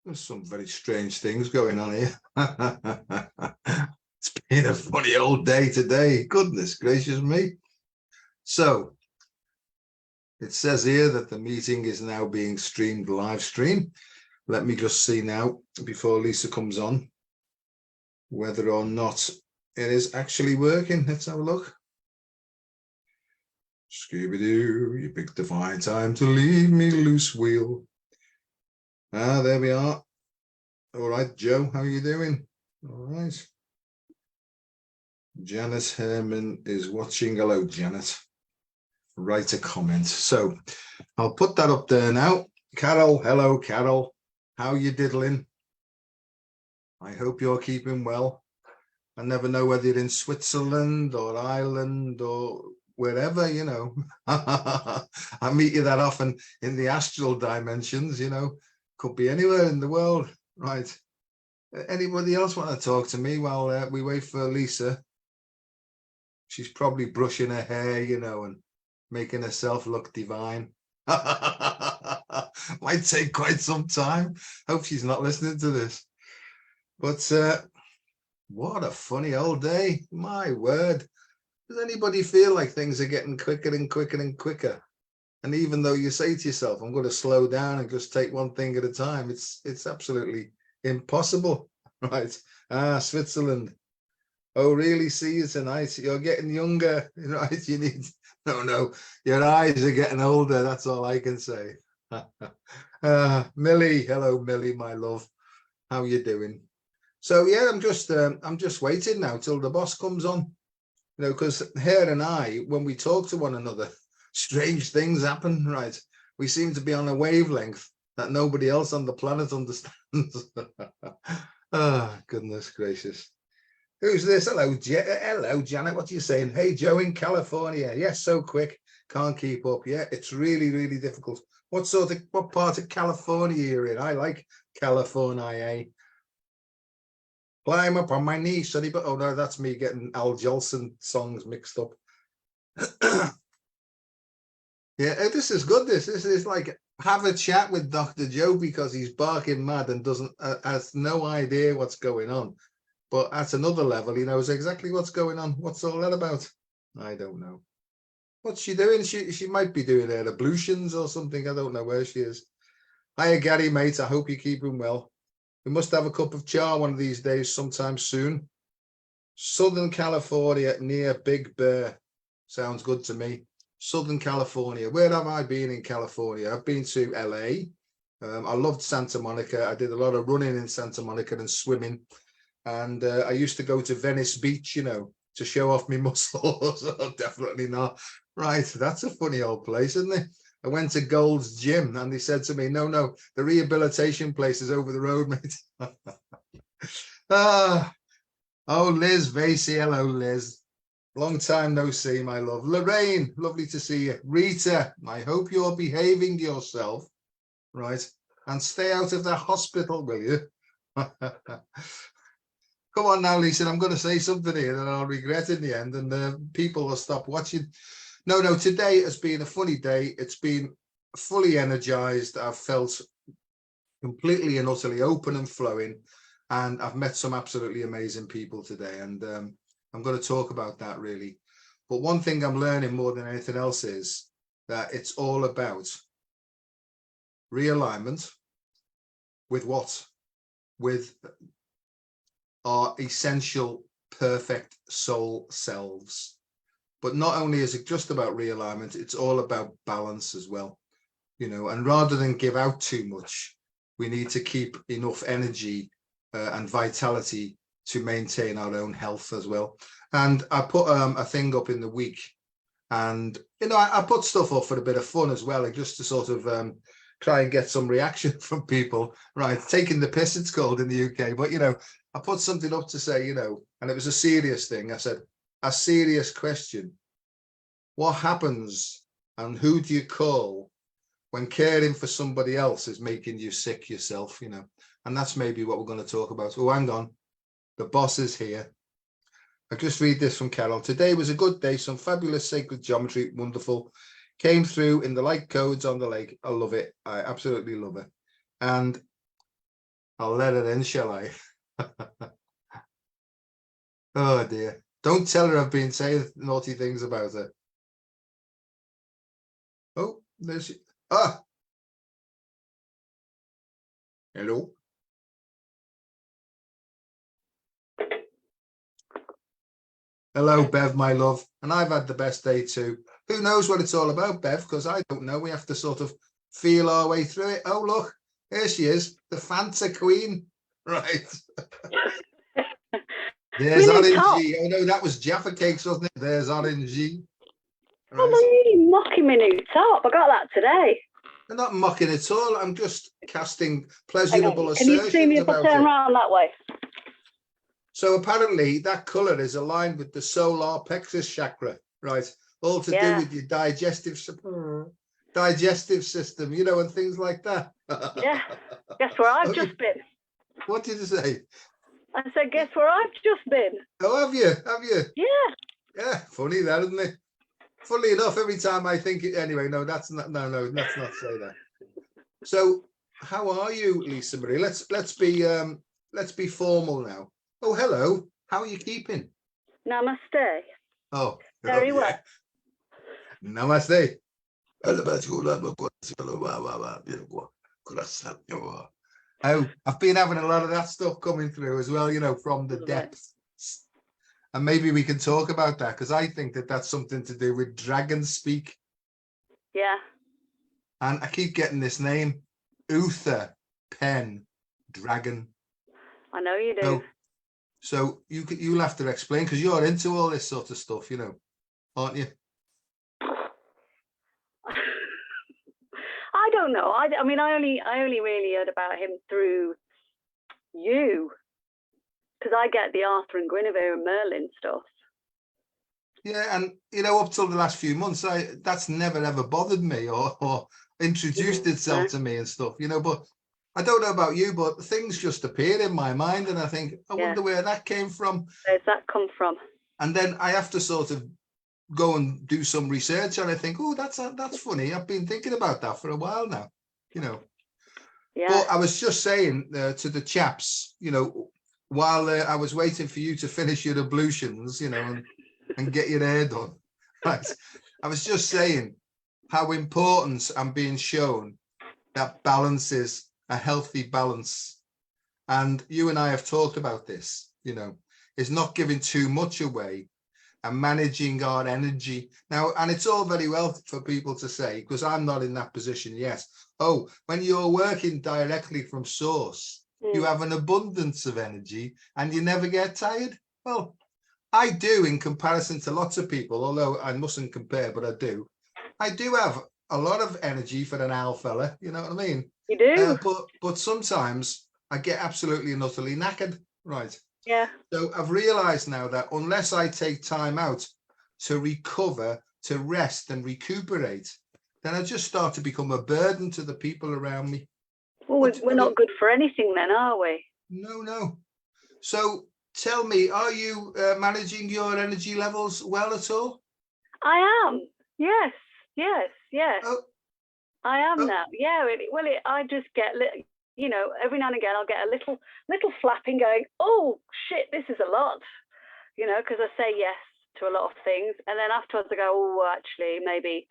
There's some very strange things going on here. It's been a funny old day today. Goodness gracious me. So it says here that the meeting is now being streamed live stream. Let me just see now before Lisa comes on whether or not it is actually working. Let's have a look. Scooby-Doo, you picked the fine time to leave me loose wheel. Ah, there we are. All right, Joe, how are you doing? All right. Janet Herman is watching. Hello, Janet. Write a comment. So I'll put that up there now. Carol, hello, Carol. How you diddling? I hope you're keeping well. I never know whether you're in Switzerland or Ireland or wherever, you know. I meet you that often in the astral dimensions, you know. Could be anywhere in the world. Right. Anybody else want to talk to me while we wait for Lisa? She's probably brushing her hair, you know, and making herself look divine. Might take quite some time. Hope she's not listening to this. But what a funny old day. My word. Does anybody feel like things are getting quicker and quicker and quicker? And even though you say to yourself, I'm going to slow down and just take one thing at a time, it's absolutely impossible. Right. Switzerland. Oh, really? See you tonight. You're getting younger, right? You need no. Your eyes are getting older. That's all I can say. Millie, hello, Millie, my love. How you doing? So yeah, I'm just waiting now till the boss comes on. You know, because her and I, when we talk to one another, strange things happen. Right? We seem to be on a wavelength that nobody else on the planet understands. Oh, goodness gracious. Who's this? Hello, hello, Janet. What are you saying? Hey, Joe in California. Yes, so quick. Can't keep up. Yeah, it's really, really difficult. What part of California you're in? I like California. Climb up on my knees, sonny. But oh no, that's me getting Al Jolson songs mixed up. Yeah, this is good. This is like have a chat with Dr. Joe because he's barking mad and doesn't has no idea what's going on. But at another level, he knows exactly what's going on. What's all that about? I don't know. What's she doing? She might be doing her ablutions or something. I don't know where she is. Hiya, Gary, mate. I hope you're keeping well. We must have a cup of char one of these days sometime soon. Southern California near Big Bear. Sounds good to me. Southern California. Where have I been in California? I've been to LA. I loved Santa Monica. I did a lot of running in Santa Monica and swimming. And I used to go to Venice Beach, you know, to show off my muscles. Oh, definitely not. Right, that's a funny old place, isn't it? I went to Gold's Gym and they said to me, no, the rehabilitation place is over the road, mate. Oh, Liz Vasey. Hello, Liz. Long time no see, my love. Lorraine, lovely to see you. Rita, I hope you're behaving yourself, right? And stay out of the hospital, will you? Come on now, Lisa, I'm going to say something here that I'll regret in the end, and people will stop watching. No, today has been a funny day. It's been fully energized. I've felt completely and utterly open and flowing, and I've met some absolutely amazing people today, and I'm going to talk about that really. But one thing I'm learning more than anything else is that it's all about realignment with what? With our essential perfect soul selves. But not only is it just about realignment, it's all about balance as well, you know. And rather than give out too much, we need to keep enough energy and vitality to maintain our own health as well. And I put a thing up in the week, and you know, I put stuff up for a bit of fun as well, like just to sort of try and get some reaction from people. Right, taking the piss, it's called in the UK, but you know, I put something up to say, you know, and it was a serious thing. I said, a serious question. What happens and who do you call when caring for somebody else is making you sick yourself, you know? And that's maybe what we're going to talk about. Oh, hang on. The boss is here. I just read this from Carol. Today was a good day. Some fabulous sacred geometry. Wonderful. Came through in the light codes on the lake. I love it. I absolutely love it. And I'll let it in, shall I? Oh dear. Don't tell her I've been saying naughty things about her. Oh, there's she. Ah. Hello. Hello, Bev, my love. And I've had the best day too. Who knows what it's all about, Bev? Because I don't know. We have to sort of feel our way through it. Oh, look, there she is, the Fanta Queen. Right. There's RNG. Oh no, that was Jaffa Cakes, wasn't it? There's RNG. Right. Oh, really mocking my new top. I got that today. I'm not mocking at all. I'm just casting pleasurable assertions. Can you see me if I turn around that way? So apparently that colour is aligned with the solar plexus chakra, right? All to do with your digestive system, you know, and things like that. Yeah. Guess where I've just been? What did you say? I said, guess where I've just been? Oh, have you? Have you? Yeah. Yeah, funny that, isn't it? Funnily enough, every time I think it, anyway, no, that's not, no, let's not say that. So how are you, Lisa Marie? Let's be formal now. Oh, hello. How are you keeping? Namaste. Oh, very well. Namaste. Oh, I've been having a lot of that stuff coming through as well, you know, from the depths. And maybe we can talk about that, because I think that that's something to do with dragon speak. Yeah. And I keep getting this name, Uther Pen Dragon. I know you do. So you'll have to explain, because you're into all this sort of stuff, you know, aren't you? I don't know. I mean, I only really heard about him through you, because I get the Arthur and Guinevere and Merlin stuff. Yeah, and you know, up till the last few months, that's never ever bothered me or introduced itself to me and stuff, you know. But I don't know about you, but things just appear in my mind, and I think, I wonder where that came from. Where's that come from? And then I have to sort of go and do some research, and I think, oh, that's funny. I've been thinking about that for a while now, you know. Yeah. But I was just saying to the chaps, you know, while I was waiting for you to finish your ablutions, you know, and get your hair done, right? I was just saying how important I'm being shown that balance is a healthy balance. And you and I have talked about this, you know, is not giving too much away and managing our energy. Now, and it's all very well for people to say, because I'm not in that position yet, oh, when you're working directly from source, you have an abundance of energy and you never get tired. Well, I do, in comparison to lots of people, although I mustn't compare, but I do. I do have a lot of energy for an owl fella, you know what I mean? You do. But sometimes I get absolutely and utterly knackered, right? Yeah. So I've realized now that unless I take time out to recover, to rest and recuperate, then I just start to become a burden to the people around me. Well, we're not good for anything then, are we? No. So tell me, are you managing your energy levels well at all? I am. Yes. Oh. I am now. Yeah. I just get, you know, every now and again I'll get a little flapping going, oh shit, this is a lot, you know, because I say yes to a lot of things, and then afterwards I go, oh, actually maybe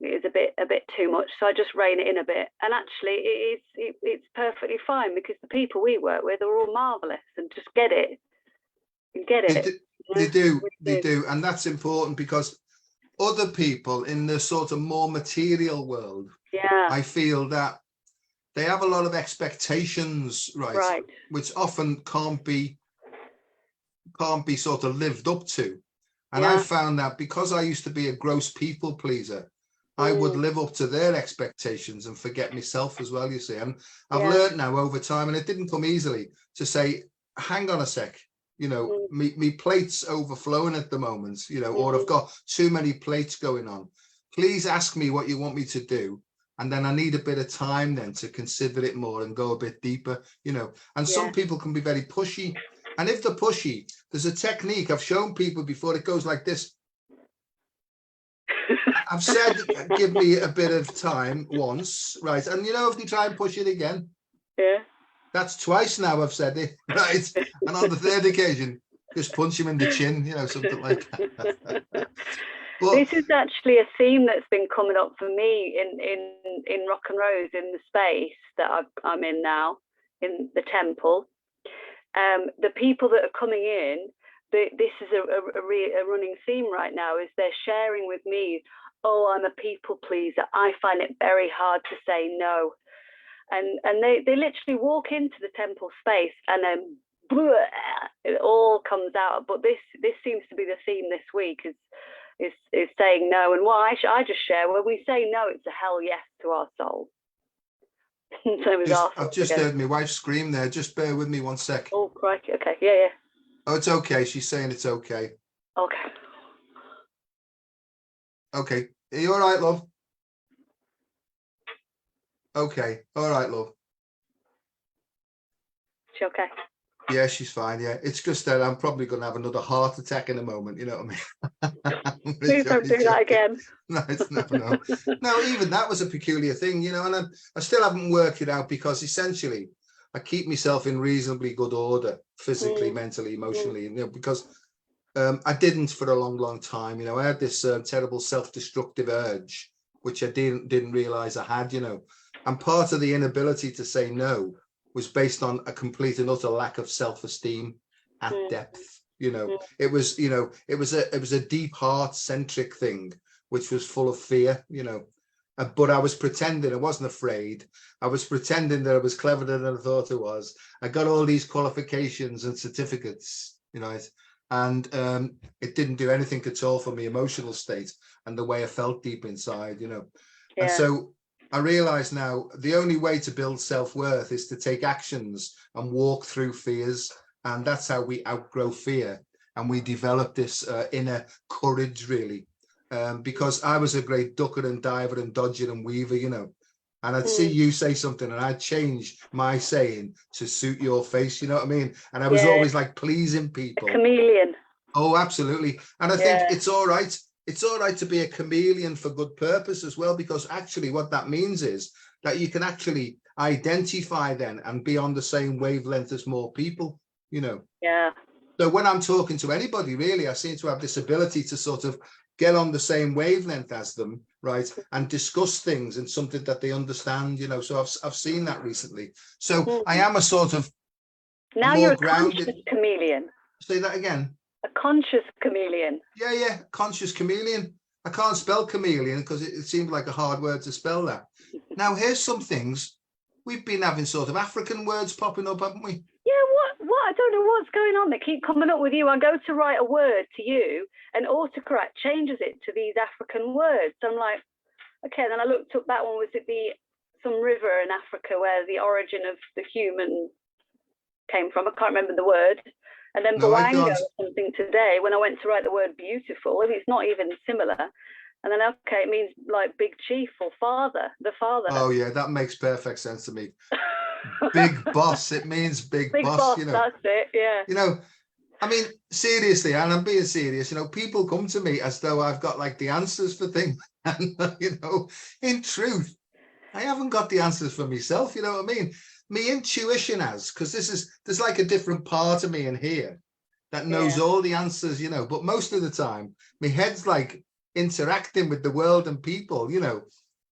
it is a bit too much, so I just rein it in a bit. And actually it's perfectly fine, because the people we work with are all marvelous and just get it. They do, and that's important, because other people in the sort of more material world, I feel that they have a lot of expectations, right, which often can't be sort of lived up to. And I found that because I used to be a gross people pleaser, I would live up to their expectations and forget myself as well, you see. And I've learned now over time, and it didn't come easily, to say, hang on a sec, you know, me plate's overflowing at the moment, you know, or I've got too many plates going on. Please ask me what you want me to do. And then I need a bit of time then to consider it more and go a bit deeper, you know. And some people can be very pushy. And if they're pushy, there's a technique I've shown people before. It goes like this. I've said, give me a bit of time once, right? And, you know, if they try and push it again, That's twice now I've said it, right? And on the third occasion, just punch him in the chin, you know, something like that. But this is actually a theme that's been coming up for me in Rock and Rose, in the space that I'm in now, in the temple. The people that are coming in, this is a running theme right now, is they're sharing with me, oh, I'm a people pleaser. I find it very hard to say no. And they literally walk into the temple space and then it all comes out. But this seems to be the theme this week, is saying no. And what I just share, when we say no, it's a hell yes to our soul. I've just heard my wife scream there. Just bear with me 1 sec. Oh, crikey. Okay. Yeah. Oh, it's okay. She's saying it's okay. Okay. Okay. Are you all right, love? Okay. All right, love. She okay? Yeah, she's fine. Yeah, it's just that I'm probably going to have another heart attack in a moment. You know what I mean? Please don't do that again. No, no. Even that was a peculiar thing, you know, and I still haven't worked it out, because essentially I keep myself in reasonably good order, physically, mentally, emotionally, you know, because I didn't for a long time. You know, I had this terrible self-destructive urge, which I didn't realize I had, you know, and part of the inability to say no was based on a complete and utter lack of self-esteem at depth. You know, it was a deep heart centric thing, which was full of fear, you know, but I was pretending I wasn't afraid. I was pretending that I was cleverer than I thought I was. I got all these qualifications and certificates, you know, and it didn't do anything at all for my emotional state and the way I felt deep inside, you know. And so I realize now the only way to build self-worth is to take actions and walk through fears. And that's how we outgrow fear. And we develop this inner courage, really. Because I was a great ducker and diver and dodger and weaver, you know. And I'd see you say something and I'd change my saying to suit your face, you know what I mean? And I was always like pleasing people. A chameleon. Oh, absolutely. And I think it's all right. It's all right to be a chameleon for good purpose as well, because actually what that means is that you can actually identify then and be on the same wavelength as more people, you know. Yeah. So when I'm talking to anybody, really, I seem to have this ability to sort of get on the same wavelength as them, right, and discuss things in something that they understand, you know. So I've seen that recently. So I am a sort of now you're a conscious chameleon. Say that again. A conscious chameleon. Yeah, conscious chameleon. I can't spell chameleon because it seemed like a hard word to spell that. Now, here's some things. We've been having sort of African words popping up, haven't we? Yeah, what? I don't know what's going on. They keep coming up with you. I go to write a word to you and autocorrect changes it to these African words. So I'm like, okay, then I looked up that one. Was it some river in Africa where the origin of the human came from? I can't remember the word. And then Bwango or something today, when I went to write the word beautiful, it's not even similar. And then, okay, it means like big chief or father, the father. Oh, yeah, that makes perfect sense to me. Big boss, it means big boss, you know. That's it, yeah. You know, I mean, seriously, and I'm being serious, you know, people come to me as though I've got like the answers for things. And, you know, in truth, I haven't got the answers for myself, you know what I mean? Me intuition has, because there's like a different part of me in here that knows all the answers, you know, but most of the time my head's like interacting with the world and people, you know.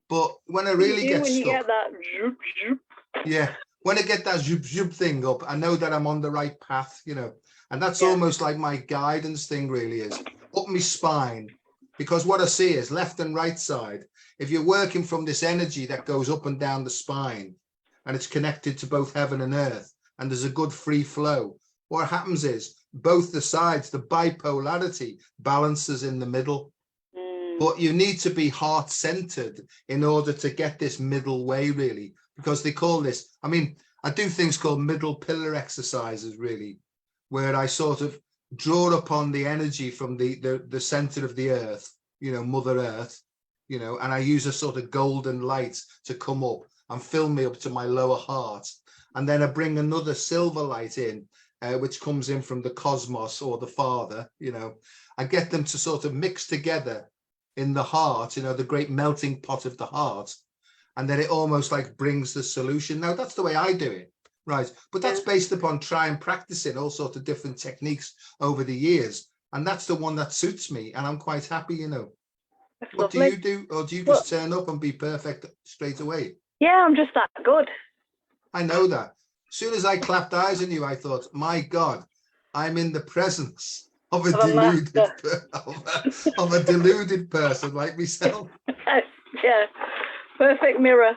But when I really get stuck, you get that zoop, zoop. Yeah, when I get that zoop zoop thing up, I know that I'm on the right path, you know. And that's almost like my guidance thing really is up my spine, because what I see is left and right side. If you're working from this energy that goes up and down the spine, and it's connected to both heaven and earth, and there's a good free flow, what happens is both the sides, the bipolarity balances in the middle. But you need to be heart-centered in order to get this middle way, really, because they call this, I mean, I do things called middle pillar exercises, really, where I sort of draw upon the energy from the center of the earth, you know, Mother Earth, you know, and I use a sort of golden light to come up and fill me up to my lower heart. And then I bring another silver light in, which comes in from the cosmos or the Father, you know. I get them to sort of mix together in the heart, you know, the great melting pot of the heart. And then it almost like brings the solution. Now, that's the way I do it. right? But that's based upon trying, practicing all sorts of different techniques over the years. And that's the one that suits me. And I'm quite happy, you know. That's What lovely. do you do? Or do you just turn up and be perfect straight away? Yeah, I'm just that good. I know that. As soon as I clapped eyes on you, I thought, my God, I'm in the presence of a deluded of a deluded person like myself. Yeah, perfect mirror.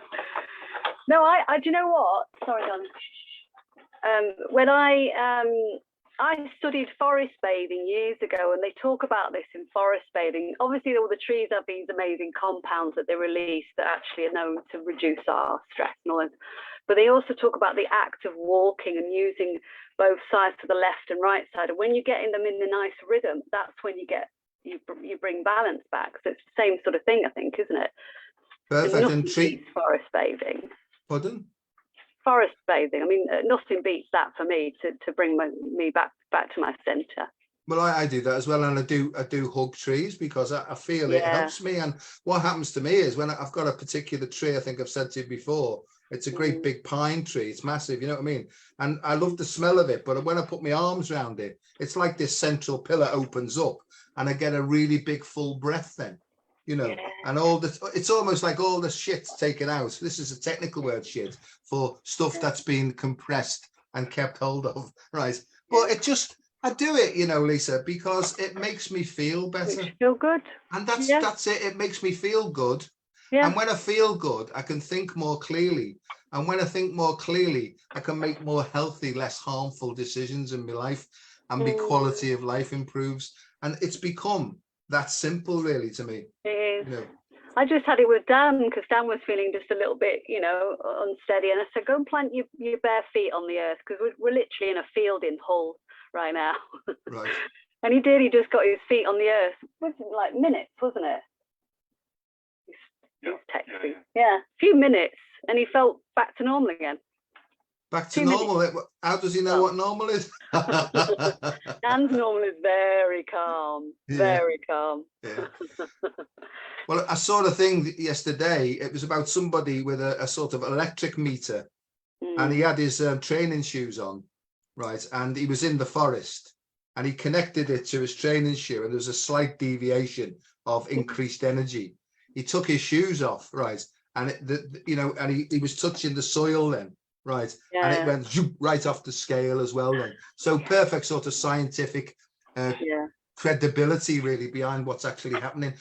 No, I do you know what? Sorry, darling. When I studied forest bathing years ago, and they talk about this in forest bathing. Obviously, all the trees have these amazing compounds that they release that actually are known to reduce our stress and all that. But they also talk about the act of walking and using both sides to the left and right side. And when you're getting them in the nice rhythm, that's when you bring balance back. So it's the same sort of thing, I think, isn't it? Perfect. And treat forest bathing. Pardon? Forest bathing. I mean, nothing beats that for me to bring me back to my centre. Well, I do that as well, and I do hug trees because I feel it helps me. And what happens to me is when I've got a particular tree, I think I've said to you before, it's a great big pine tree. It's massive, you know what I mean? And I love the smell of it. But when I put my arms around it, it's like this central pillar opens up, and I get a really big full breath then, you know. And all this, it's almost like all the shit's taken out. This is a technical word, shit, for stuff that's been compressed and kept hold of, right? But it just, I do it, you know, Lisa, because it makes me feel better. Feel good. And that's it. It makes me feel good. Yeah. And when I feel good, I can think more clearly. And when I think more clearly, I can make more healthy, less harmful decisions in my life, and my quality of life improves. And it's become that simple, really, to me. It is. You know? I just had it with Dan because Dan was feeling just a little bit, you know, unsteady. And I said, go and plant your bare feet on the earth because we're literally in a field in Hull right now. Right. And he did. He just got his feet on the earth. It was like minutes, wasn't it? Yeah, a few minutes, and he felt back to normal again. Back to normal. How does he know what normal is? Dan's normal is very calm. Very calm. Yeah. Well, I saw the thing yesterday. It was about somebody with a sort of electric meter, and he had his training shoes on, right? And he was in the forest, and he connected it to his training shoe, and there was a slight deviation of increased energy. He took his shoes off, right? And he was touching the soil then, right? And it went right off the scale as well then. So perfect sort of scientific credibility really behind what's actually happening.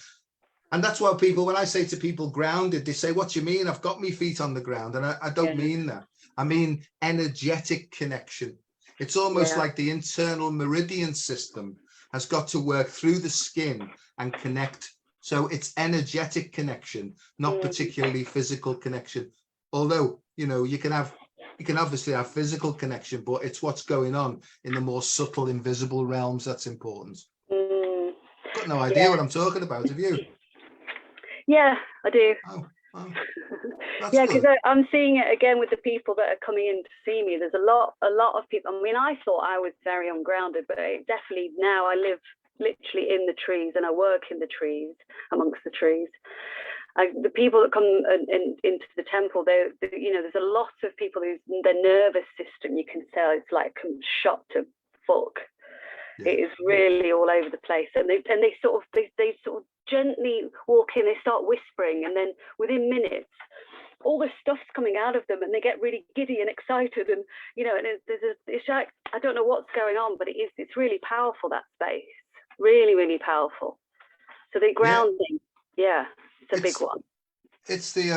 And that's why people, when I say to people grounded, they say, what do you mean? I've got my feet on the ground. And I don't mean that. I mean energetic connection. It's almost like the internal meridian system has got to work through the skin and connect. So it's energetic connection, not particularly physical connection. Although, you know, you can obviously have physical connection, but it's what's going on in the more subtle, invisible realms that's important. Got no idea what I'm talking about, have you? Yeah, I do. Oh, yeah, because I'm seeing it again with the people that are coming in to see me. There's a lot of people. I mean, I thought I was very ungrounded, but definitely now I live literally in the trees and I work in the trees, amongst the trees. The people that come into the temple, you know, there's a lot of people whose their nervous system, you can tell, it's like shot to fuck. Yeah. It is really all over the place, and they sort of gently walk in. They start whispering, and then within minutes, all this stuff's coming out of them, and they get really giddy and excited, and you know, and it's like, I don't know what's going on, but it's really powerful, that space, really, really powerful. So the grounding, it's a big one. It's the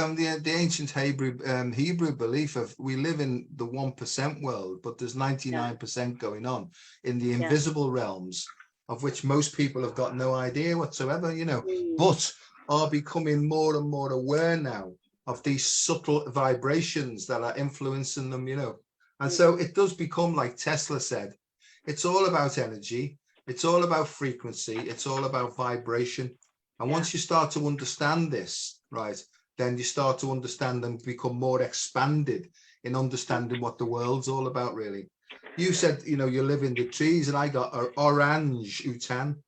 ancient Hebrew belief of we live in the 1% world, but there's 99% going on in the invisible realms, of which most people have got no idea whatsoever, you know, but are becoming more and more aware now of these subtle vibrations that are influencing them, you know. And so it does become, like Tesla said, it's all about energy, it's all about frequency, it's all about vibration. And once you start to understand this, right, then you start to understand and become more expanded in understanding what the world's all about, really. You said, you know, you live in the trees, and I got orange utan.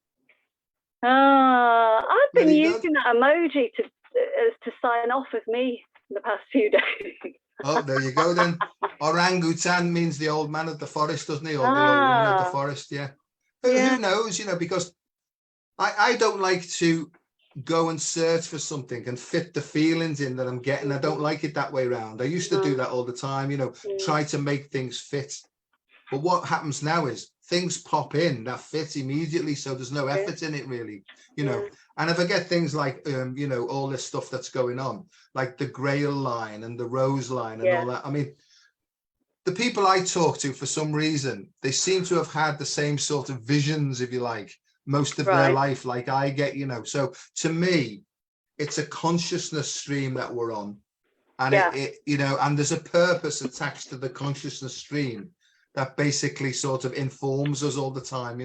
I've been using that emoji to sign off as me in the past few days. Oh, there you go then. Orangutan means the old man of the forest, doesn't he? Or the old woman of the Ah, forest, yeah. yeah. Who knows, because I don't like to go and search for something and fit the feelings in that I'm getting. I don't like it that way around. I used to do that all the time, try to make things fit. But what happens now is things pop in that fit immediately, so there's no effort in it really, And if I get things like, all this stuff that's going on, like the Grail line and the Rose line and all that. I mean, the people I talk to, for some reason, they seem to have had the same sort of visions, if you like, most of their life, like I get, So to me, it's a consciousness stream that we're on. And and there's a purpose attached to the consciousness stream that basically sort of informs us all the time,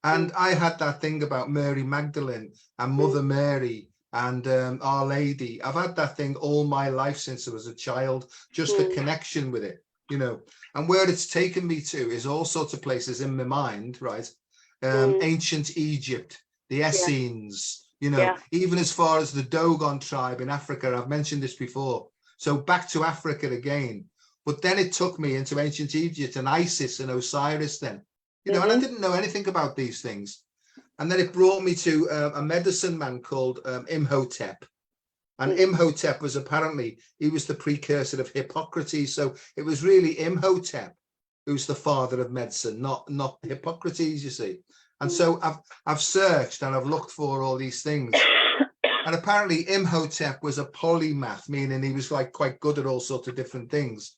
And I had that thing about Mary Magdalene and Mother Mary and Our Lady. I've had that thing all my life since I was a child, just the connection with it, And where it's taken me to is all sorts of places in my mind, right? Ancient Egypt, the Essenes, even as far as the Dogon tribe in Africa. I've mentioned this before. So back to Africa again. But then it took me into ancient Egypt and Isis and Osiris then, and I didn't know anything about these things. And then it brought me to a medicine man called Imhotep. And Imhotep was he was the precursor of Hippocrates. So it was really Imhotep who's the father of medicine, not Hippocrates, you see. And so I've searched and I've looked for all these things. And apparently Imhotep was a polymath, meaning he was like quite good at all sorts of different things.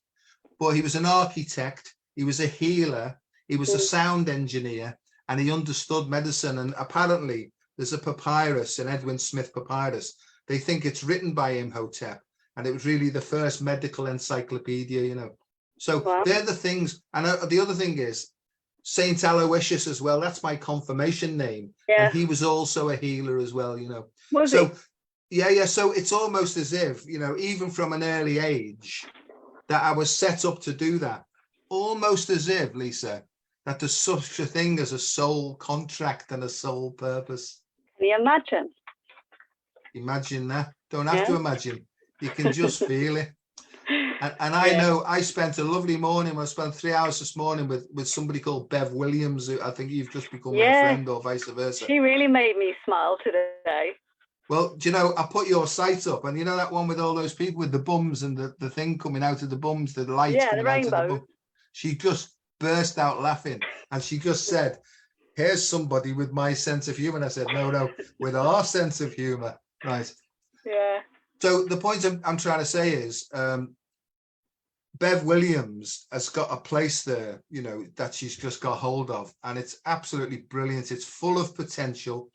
But he was an architect, he was a healer, he was a sound engineer, and he understood medicine. And apparently there's a papyrus, an Edwin Smith papyrus. They think it's written by Imhotep, and it was really the first medical encyclopedia, So they're the things. And the other thing is Saint Aloysius as well. That's my confirmation name. Yeah. And he was also a healer as well, Was he? Yeah. So it's almost as if, even from an early age, that I was set up to do that. Almost as if, Lisa, that there's such a thing as a soul contract and a soul purpose. Can you imagine? Imagine that. Don't have to imagine. You can just feel it. And I know I spent a lovely morning. I spent 3 hours this morning with somebody called Bev Williams, who I think you've just become my friend, or vice versa. She really made me smile today. Well, do you know, I put your site up, and you know that one with all those people with the bums and the thing coming out of the bums, the lights coming out of the bum. She just burst out laughing, and she just said, "Here's somebody with my sense of humor." And I said, "No, with our sense of humor." Right. Yeah. So the point I'm trying to say is, Bev Williams has got a place there, that she's just got hold of, and it's absolutely brilliant. It's full of potential.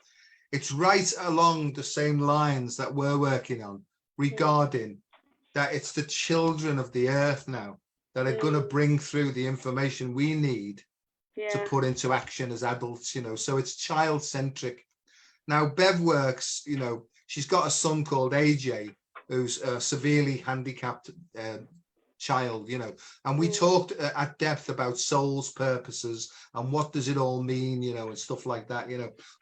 It's right along the same lines that we're working on, regarding that it's the children of the earth now that are going to bring through the information we need to put into action as adults, so it's child-centric. Now, Bev works, she's got a son called AJ, who's a severely handicapped child, and we talked at depth about soul's purposes and what does it all mean, and stuff like that,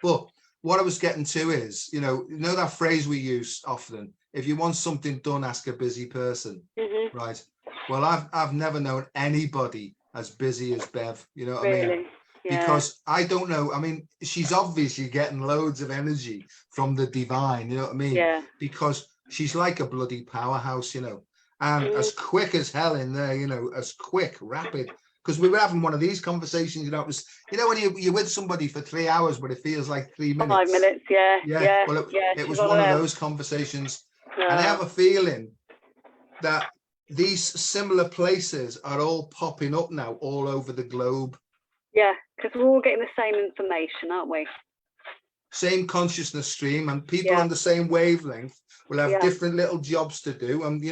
But what I was getting to is, that phrase we use often, if you want something done, ask a busy person, right? Well, I've never known anybody as busy as Bev, you know what I mean? Yeah. Because I don't know, I mean, she's obviously getting loads of energy from the divine, you know what I mean? Yeah. Because she's like a bloody powerhouse, and as quick as hell in there, as quick, rapid. Because we were having one of these conversations, it was, when you're with somebody for 3 hours, but it feels like 3 minutes. 5 minutes, yeah. Well, it was one of those conversations. And I have a feeling that these similar places are all popping up now all over the globe. Yeah, because we're all getting the same information, aren't we? Same consciousness stream, and people on the same wavelength will have different little jobs to do. And,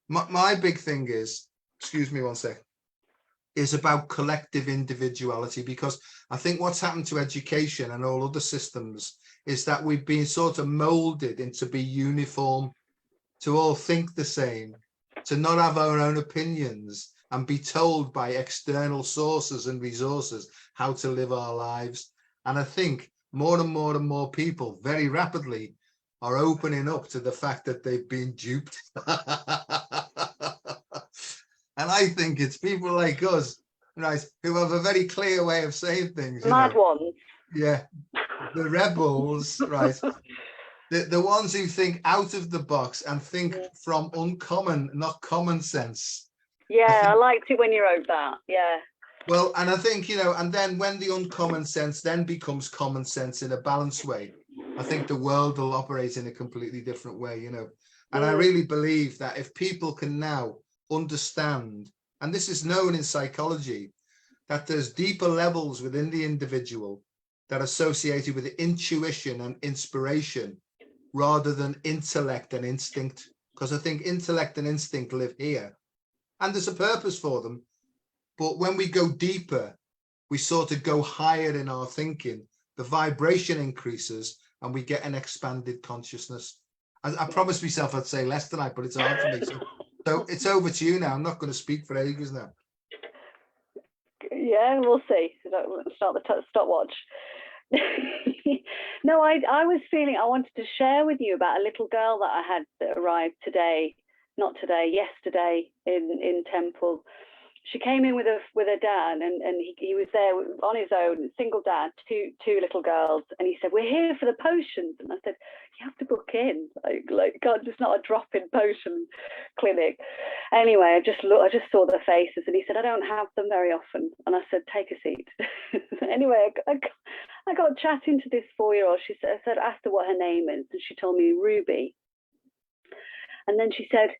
my big thing is, excuse me one sec, is about collective individuality, because I think what's happened to education and all other systems is that we've been sort of molded into be uniform, to all think the same, to not have our own opinions and be told by external sources and resources how to live our lives. And I think more and more and more people very rapidly are opening up to the fact that they've been duped. And I think it's people like us, right, who have a very clear way of saying things. Mad ones. Yeah, the rebels, right? The ones who think out of the box and think from uncommon, not common sense. Yeah, I liked it when you wrote that. Yeah. Well, and I think, and then when the uncommon sense then becomes common sense in a balanced way, I think the world will operate in a completely different way, And I really believe that if people can now understand, and this is known in psychology, that there's deeper levels within the individual that are associated with intuition and inspiration rather than intellect and instinct. Because I think intellect and instinct live here, and there's a purpose for them. But when we go deeper, we sort of go higher in our thinking, the vibration increases, and we get an expanded consciousness. I promised myself I'd say less tonight, but it's hard for me. So it's over to you now. I'm not going to speak for ages now. Yeah, we'll see. Start the stopwatch. No, I was feeling I wanted to share with you about a little girl that I had that arrived yesterday in Temple. She came in with her dad, and he was there on his own, single dad, two little girls, and he said, "We're here for the potions." And I said, "You have to book in, like God, it's not a drop-in potion clinic." Anyway, I just saw their faces, and he said, "I don't have them very often." And I said, "Take a seat." Anyway, I got chatting to this 4-year-old. I asked her what her name is, and she told me Ruby. And then she said,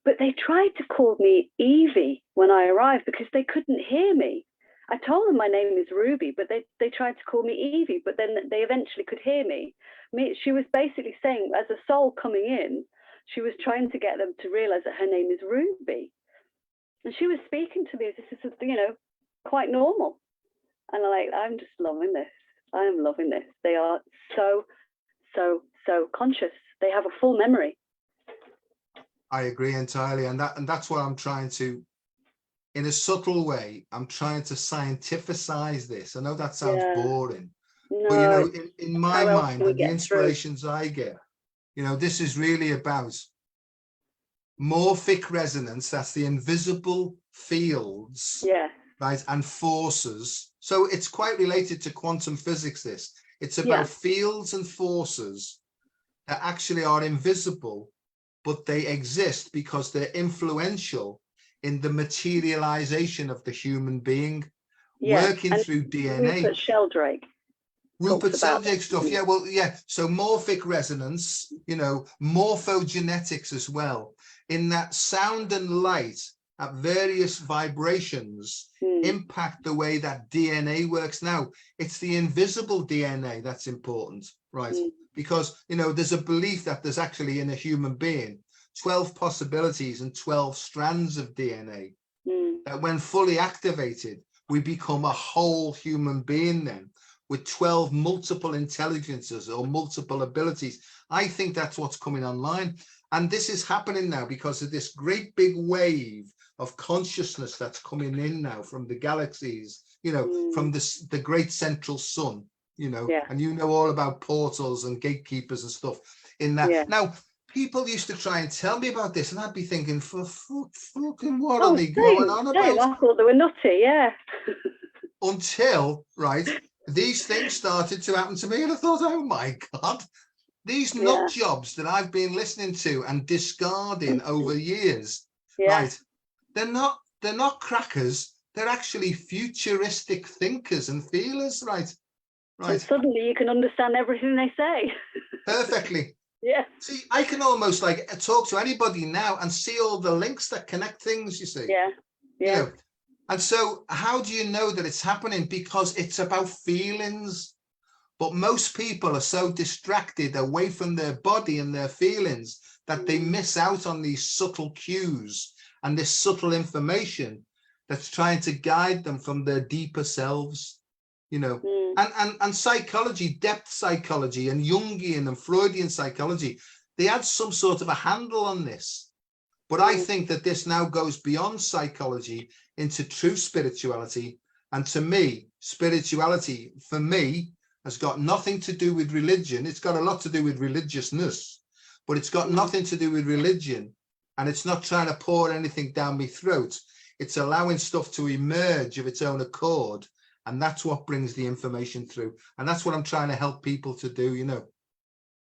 "But they tried to call me Evie when I arrived because they couldn't hear me. I told them my name is Ruby, but they tried to call me Evie, but then they eventually could hear me." She was basically saying, as a soul coming in, she was trying to get them to realize that her name is Ruby. And she was speaking to me as this is, quite normal. And I'm just loving this. I am loving this. They are so, so, so conscious. They have a full memory. I agree entirely, and that's what I'm trying to, in a subtle way, I'm trying to scientificize this. I know that sounds boring, but in my mind and the inspirations I get, this is really about morphic resonance. That's the invisible fields, right, and forces. So it's quite related to quantum physics. It's about fields and forces that actually are invisible, but they exist because they're influential in the materialization of the human being, working through DNA. Rupert Sheldrake. Rupert Sheldrake stuff, So morphic resonance, morphogenetics as well, in that sound and light at various vibrations impact the way that DNA works. Now, it's the invisible DNA that's important, right? Because, there's a belief that there's actually in a human being 12 possibilities and 12 strands of DNA, that when fully activated, we become a whole human being then, with 12 multiple intelligences or multiple abilities. I think that's what's coming online. And this is happening now because of this great big wave of consciousness that's coming in now from the galaxies, from the great central sun, and all about portals and gatekeepers and stuff in that. Now, people used to try and tell me about this, and I'd be thinking, for fucking what are they going on about? I thought they were nutty, Until, these things started to happen to me, and I thought, oh my God, these nut jobs that I've been listening to and discarding over years, they're not crackers. They're actually futuristic thinkers and feelers, right? And suddenly you can understand everything they say. Perfectly. Yeah. See, I can almost talk to anybody now and see all the links that connect things, you see. Yeah. And so how do you know that it's happening? Because it's about feelings. But most people are so distracted away from their body and their feelings that they miss out on these subtle cues and this subtle information that's trying to guide them from their deeper selves, and psychology, depth psychology and Jungian and Freudian psychology, they had some sort of a handle on this. But I think that this now goes beyond psychology into true spirituality. And to me, spirituality, for me, has got nothing to do with religion. It's got a lot to do with religiousness, but it's got nothing to do with religion. and it's not trying to pour anything down my throat. It's allowing stuff to emerge of its own accord, and that's what brings the information through. And that's what I'm trying to help people to do, you know.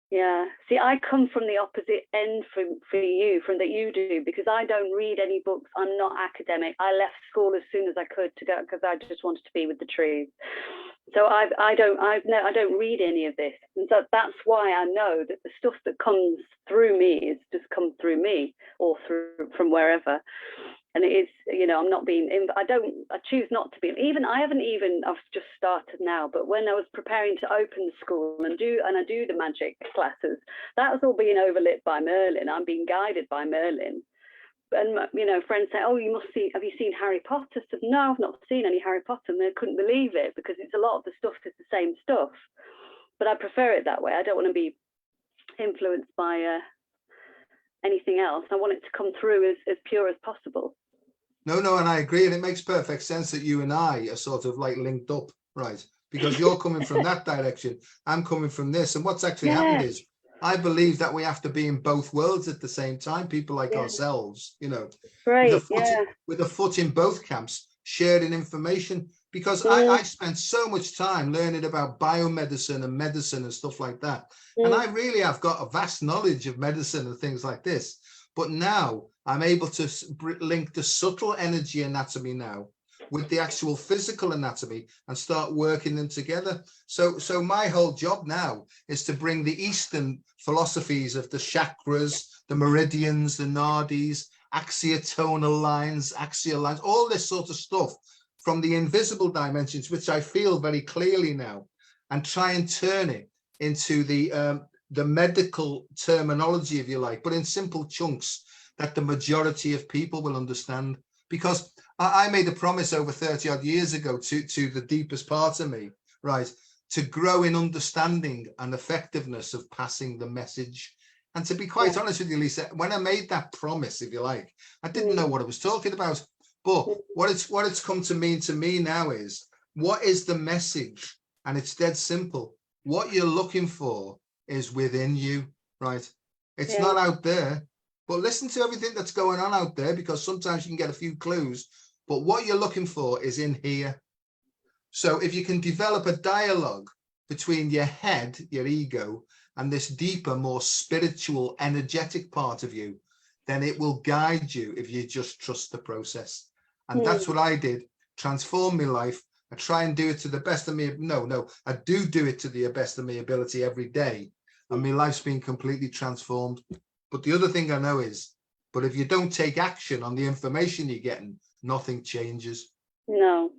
Yeah. See, I come from the opposite end for you, from that you do, because I don't read any books. I'm not academic. I left school as soon as I could to go, because I just wanted to be with the trees. So I don't read any of this, and so that's why I know that the stuff that comes through me is just come through me, or through from wherever. And it is, you know, I'm not being, I choose not to be, I've just started now, but when I was preparing to open the school and I do the magic classes, that was all being overlit by Merlin. I'm being guided by Merlin. And, you know, friends say, oh, have you seen Harry Potter? I said, no, I've not seen any Harry Potter. And they couldn't believe it, because it's a lot of the stuff is the same stuff. But I prefer it that way. I don't want to be influenced by anything else. I want it to come through as pure as possible. No, and I agree. And it makes perfect sense that you and I are sort of like linked up, right? Because you're coming from that direction, I'm coming from this. And what's actually happened is, I believe that we have to be in both worlds at the same time, people like ourselves, you know, with a foot in both camps, sharing information. Because I spent so much time learning about biomedicine and medicine and stuff like that. And I really have got a vast knowledge of medicine and things like this. But now I'm able to link the subtle energy anatomy now with the actual physical anatomy and start working them together. So my whole job now is to bring the Eastern philosophies of the chakras, the meridians, the nadis, axiotonal lines, axial lines, all this sort of stuff from the invisible dimensions, which I feel very clearly now, and try and turn it into the medical terminology, if you like, but in simple chunks that the majority of people will understand. Because I made a promise over 30 odd years ago to the deepest part of me, right, to grow in understanding and effectiveness of passing the message. And to be quite honest with you, Lisa, when I made that promise, if you like, I didn't know what I was talking about. But what it's come to mean to me now is, what is the message? And it's dead simple. What you're looking for is within you, right? It's not out there. But listen to everything that's going on out there, because sometimes you can get a few clues. But what you're looking for is in here. So if you can develop a dialogue between your head, your ego, and this deeper, more spiritual, energetic part of you, then it will guide you if you just trust the process. And that's what I did, transform my life. I try and do it to the best of me. No, I do it to the best of my ability every day. And my life's been completely transformed. But the other thing I know is, but if you don't take action on the information you're getting, nothing changes. No,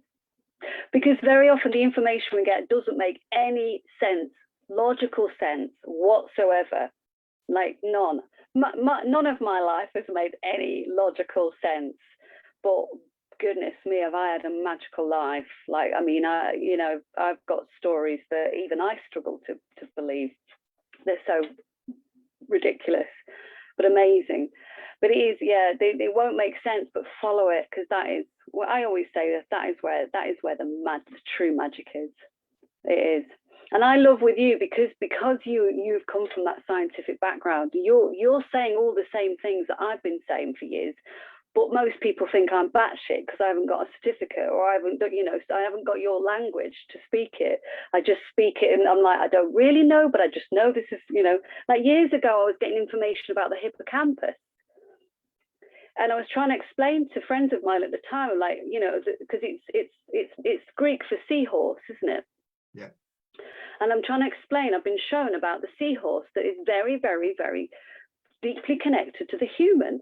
because very often the information we get doesn't make any sense, logical sense whatsoever, like none. None of my life has made any logical sense. But goodness me, have I had a magical life. Like, I mean, I've got stories that even I struggle to believe. They're so ridiculous, but amazing. But it is, they won't make sense, but follow it, because that is what I always say, that is where the true magic is. It is. And I love with you, because you've come from that scientific background, you're saying all the same things that I've been saying for years. But most people think I'm batshit because I haven't got a certificate, or I haven't got your language to speak it. I just speak it, and I'm like, I don't really know, but I just know this is, like years ago, I was getting information about the hippocampus, and I was trying to explain to friends of mine at the time, like, because it's Greek for seahorse, isn't it? Yeah. And I'm trying to explain. I've been shown about the seahorse that is very, very, very deeply connected to the human.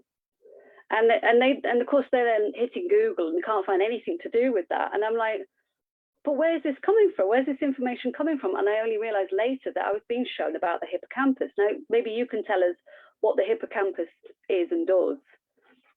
And of course they're then hitting Google and they can't find anything to do with that. And I'm like, but where's this coming from? Where's this information coming from? And I only realized later that I was being shown about the hippocampus. Now, maybe you can tell us what the hippocampus is and does.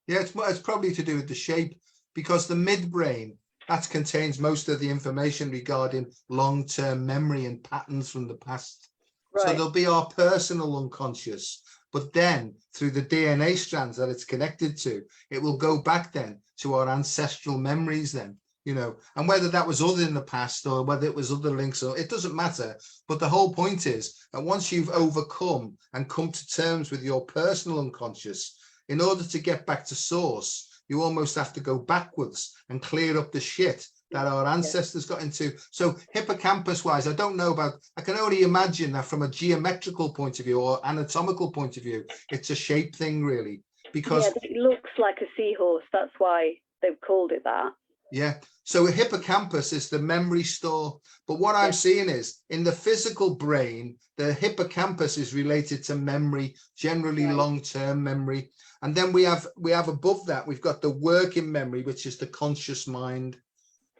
Yeah, it's probably to do with the shape, because the midbrain, that contains most of the information regarding long-term memory and patterns from the past. Right. So there'll be our personal unconscious. But then through the DNA strands that it's connected to, it will go back then to our ancestral memories then, and whether that was other in the past or whether it was other links, or it doesn't matter. But the whole point is that once you've overcome and come to terms with your personal unconscious, in order to get back to source, you almost have to go backwards and clear up the shit that our ancestors got into. So hippocampus wise, I don't know about, I can only imagine that from a geometrical point of view or anatomical point of view, it's a shape thing really, because it looks like a seahorse. That's why they've called it that. Yeah. So a hippocampus is the memory store. But what I'm seeing is in the physical brain, the hippocampus is related to memory, generally long-term memory. And then we have above that, we've got the working memory, which is the conscious mind.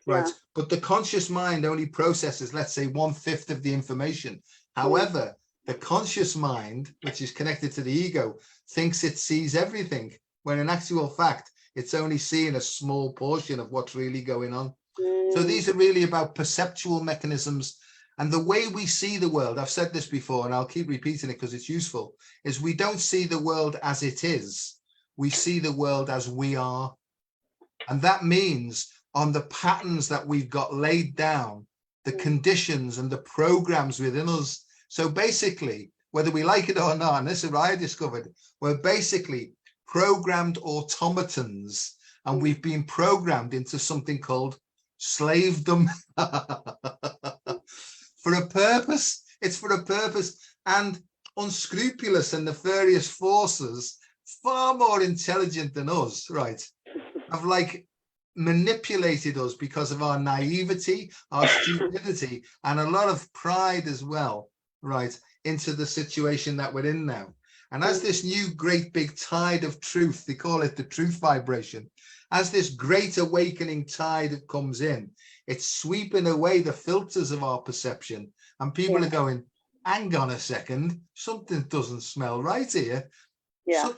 Right. Yeah. But the conscious mind only processes, let's say, 1/5 of the information. However, the conscious mind, which is connected to the ego, thinks it sees everything, when in actual fact, it's only seeing a small portion of what's really going on. So these are really about perceptual mechanisms and the way we see the world. I've said this before, and I'll keep repeating it because it's useful, is we don't see the world as it is. We see the world as we are. And that means on the patterns that we've got laid down, the conditions and the programs within us. So basically, whether we like it or not, and this is what I discovered, we're basically programmed automatons, and we've been programmed into something called slavedom for a purpose. It's for a purpose, and unscrupulous and nefarious forces, far more intelligent than us, right, have like manipulated us because of our naivety, our stupidity, and a lot of pride as well, right, into the situation that we're in now. And as this new great big tide of truth, they call it the truth vibration, as this great awakening tide that comes in, it's sweeping away the filters of our perception. And people are going, hang on a second, something doesn't smell right here. Yeah.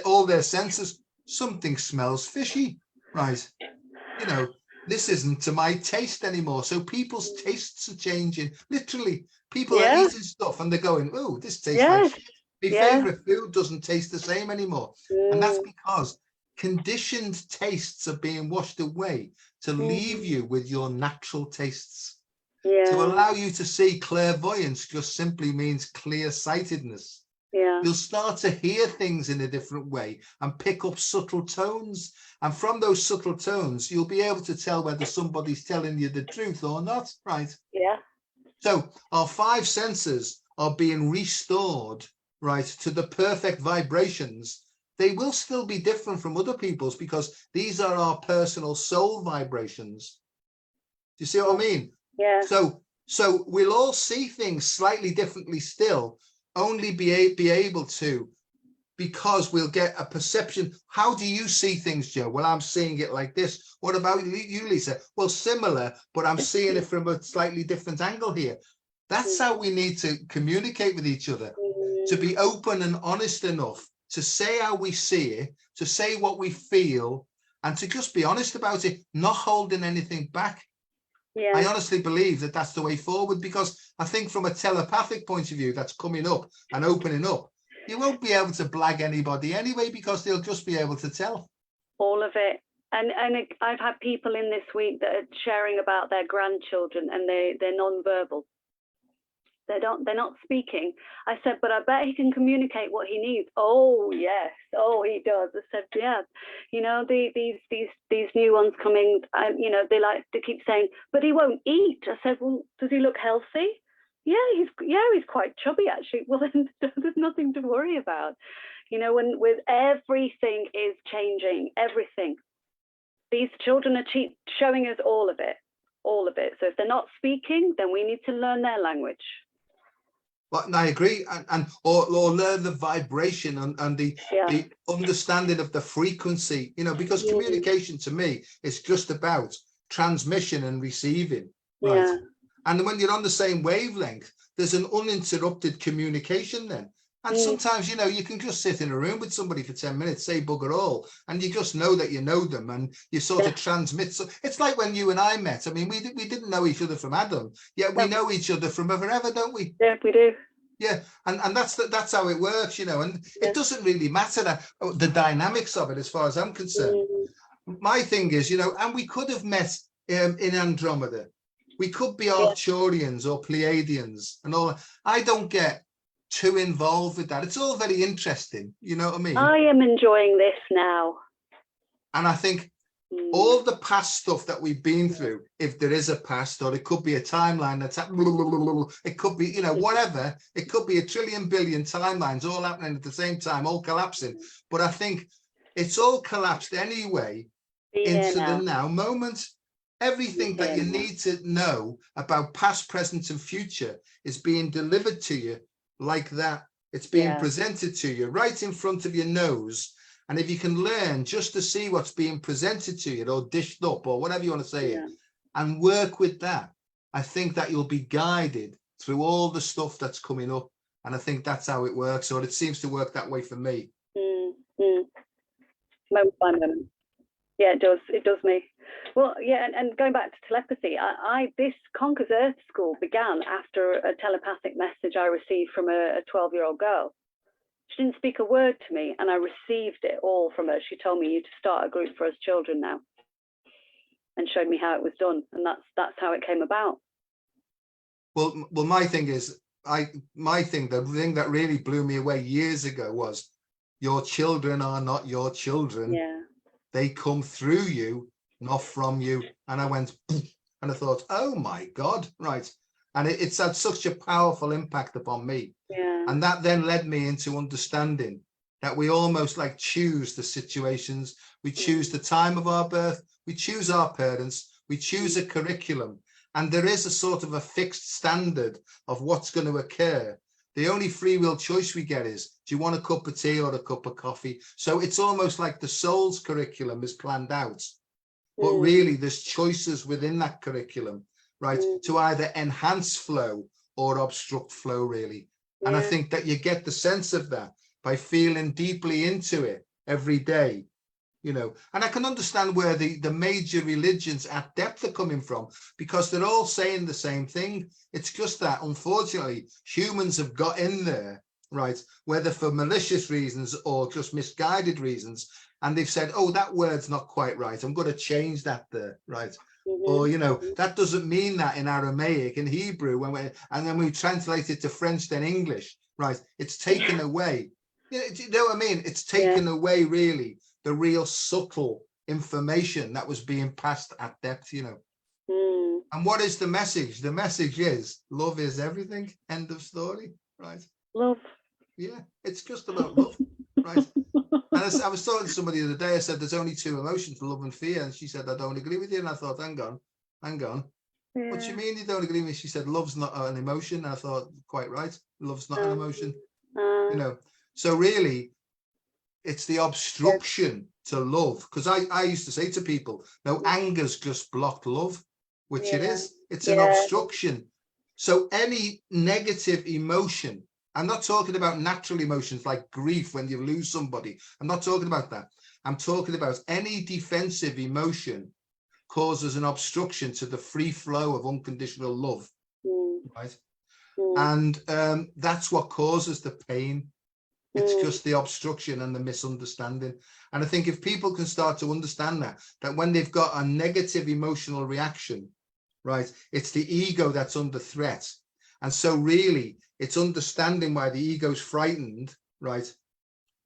All their senses, something smells fishy, right? You know, this isn't to my taste anymore. So people's tastes are changing. Literally, people are eating stuff and they're going, oh, this tastes like shit. My favorite food doesn't taste the same anymore. And that's because conditioned tastes are being washed away to leave you with your natural tastes. To allow you to see. Clairvoyance just simply means clear-sightedness. You'll start to hear things in a different way and pick up subtle tones. And from those subtle tones, you'll be able to tell whether somebody's telling you the truth or not, right? So our 5 senses are being restored, right, to the perfect vibrations. They will still be different from other people's because these are our personal soul vibrations. Do you see what I mean? Yeah. So we'll all see things slightly differently still, only be able to, because we'll get a perception. How do you see things, Joe? Well, I'm seeing it like this. What about you, Lisa? Well, similar, but I'm seeing it from a slightly different angle here. That's how we need to communicate with each other, to be open and honest enough to say how we see it, to say what we feel, and to just be honest about it, not holding anything back. I honestly believe that that's the way forward, because I think from a telepathic point of view that's coming up and opening up, you won't be able to blag anybody anyway, because they'll just be able to tell. All of it. And I've had people in this week that are sharing about their grandchildren, and they're non-verbal. They're not speaking. I said, but I bet he can communicate what he needs. Oh yes, oh he does. I said, yeah. You know, these new ones coming, you know, they keep saying, but he won't eat. I said, well, does he look healthy? Yeah, he's quite chubby actually. Well, then there's nothing to worry about. You know, with everything is changing, everything. These children are showing us all of it. So if they're not speaking, then we need to learn their language. Well, I agree, or learn the vibration and the understanding of the frequency, you know, because communication to me is just about transmission and receiving, right? And when you're on the same wavelength, there's an uninterrupted communication then. And sometimes, you know, you can just sit in a room with somebody for 10 minutes, say bugger all, and you just know that you know them, and you sort of transmit. So it's like when you and I met. I mean, we didn't know each other from Adam, yet we know each other from forever, don't we? Yeah, we do. Yeah, and that's how it works, you know, and it doesn't really matter the dynamics of it as far as I'm concerned. My thing is, you know, and we could have met in Andromeda. We could be Arcturians or Pleiadians and all. I don't get too involved with that. It's all very interesting, you know what I mean? I am enjoying this now. And I think all the past stuff that we've been through, if there is a past, or it could be a timeline that's it could be, you know, whatever, it could be a trillion billion timelines all happening at the same time, all collapsing. But I think it's all collapsed anyway into the now moment. Everything that you need to know about past, present, and future is being delivered to you like that. It's being presented to you right in front of your nose. And if you can learn just to see what's being presented to you, or dished up, or whatever you want to say it, and work with that, I think that you'll be guided through all the stuff that's coming up. And I think that's how it works, or it seems to work that way for me. Moment by moment. Yeah, it does me. Well, yeah, and going back to telepathy, this Conquers Earth school began after a telepathic message I received from a 12-year-old girl. She didn't speak a word to me, and I received it all from her. She told me, "You to start a group for us children now," and showed me how it was done, and that's how it came about. Well, my thing is, the thing that really blew me away years ago was, your children are not your children. Yeah. They come through you, not from you. And I went, and I thought, oh my God, right. And it's had such a powerful impact upon me. Yeah. And that then led me into understanding that we almost like choose the situations, we choose the time of our birth, we choose our parents, we choose a curriculum. And there is a sort of a fixed standard of what's going to occur. The only free will choice we get is, do you want a cup of tea or a cup of coffee? So it's almost like the soul's curriculum is planned out. But really, there's choices within that curriculum, right, to either enhance flow or obstruct flow, really. And I think that you get the sense of that by feeling deeply into it every day, you know. And I can understand where the major religions at depth are coming from, because they're all saying the same thing. It's just that, unfortunately, humans have got in there, right, whether for malicious reasons or just misguided reasons, and they've said, oh, that word's not quite right, I'm going to change that there, right? Or, you know, that doesn't mean that in Aramaic, in Hebrew, and then we translate it to French, then English, right? It's taken away. You know what I mean? It's taken away, really, the real subtle information that was being passed at depth, you know. And what is the message? The message is, love is everything. End of story, right? Love. Yeah, it's just about love, right? And I was talking to somebody the other day, I said, there's only two emotions, love and fear. And she said, I don't agree with you. And I thought, hang on. Yeah. What do you mean you don't agree with me? She said, love's not an emotion. And I thought, quite right. Love's not an emotion, you know. So really, it's the obstruction to love. Because I used to say to people, no, anger's just blocked love, which it is. It's an obstruction. So any negative emotion, I'm not talking about natural emotions like grief when you lose somebody. I'm not talking about that. I'm talking about any defensive emotion causes an obstruction to the free flow of unconditional love, right? And that's what causes the pain. It's just the obstruction and the misunderstanding. And I think if people can start to understand that when they've got a negative emotional reaction, right, it's the ego that's under threat. And so really, it's understanding why the ego's frightened, right?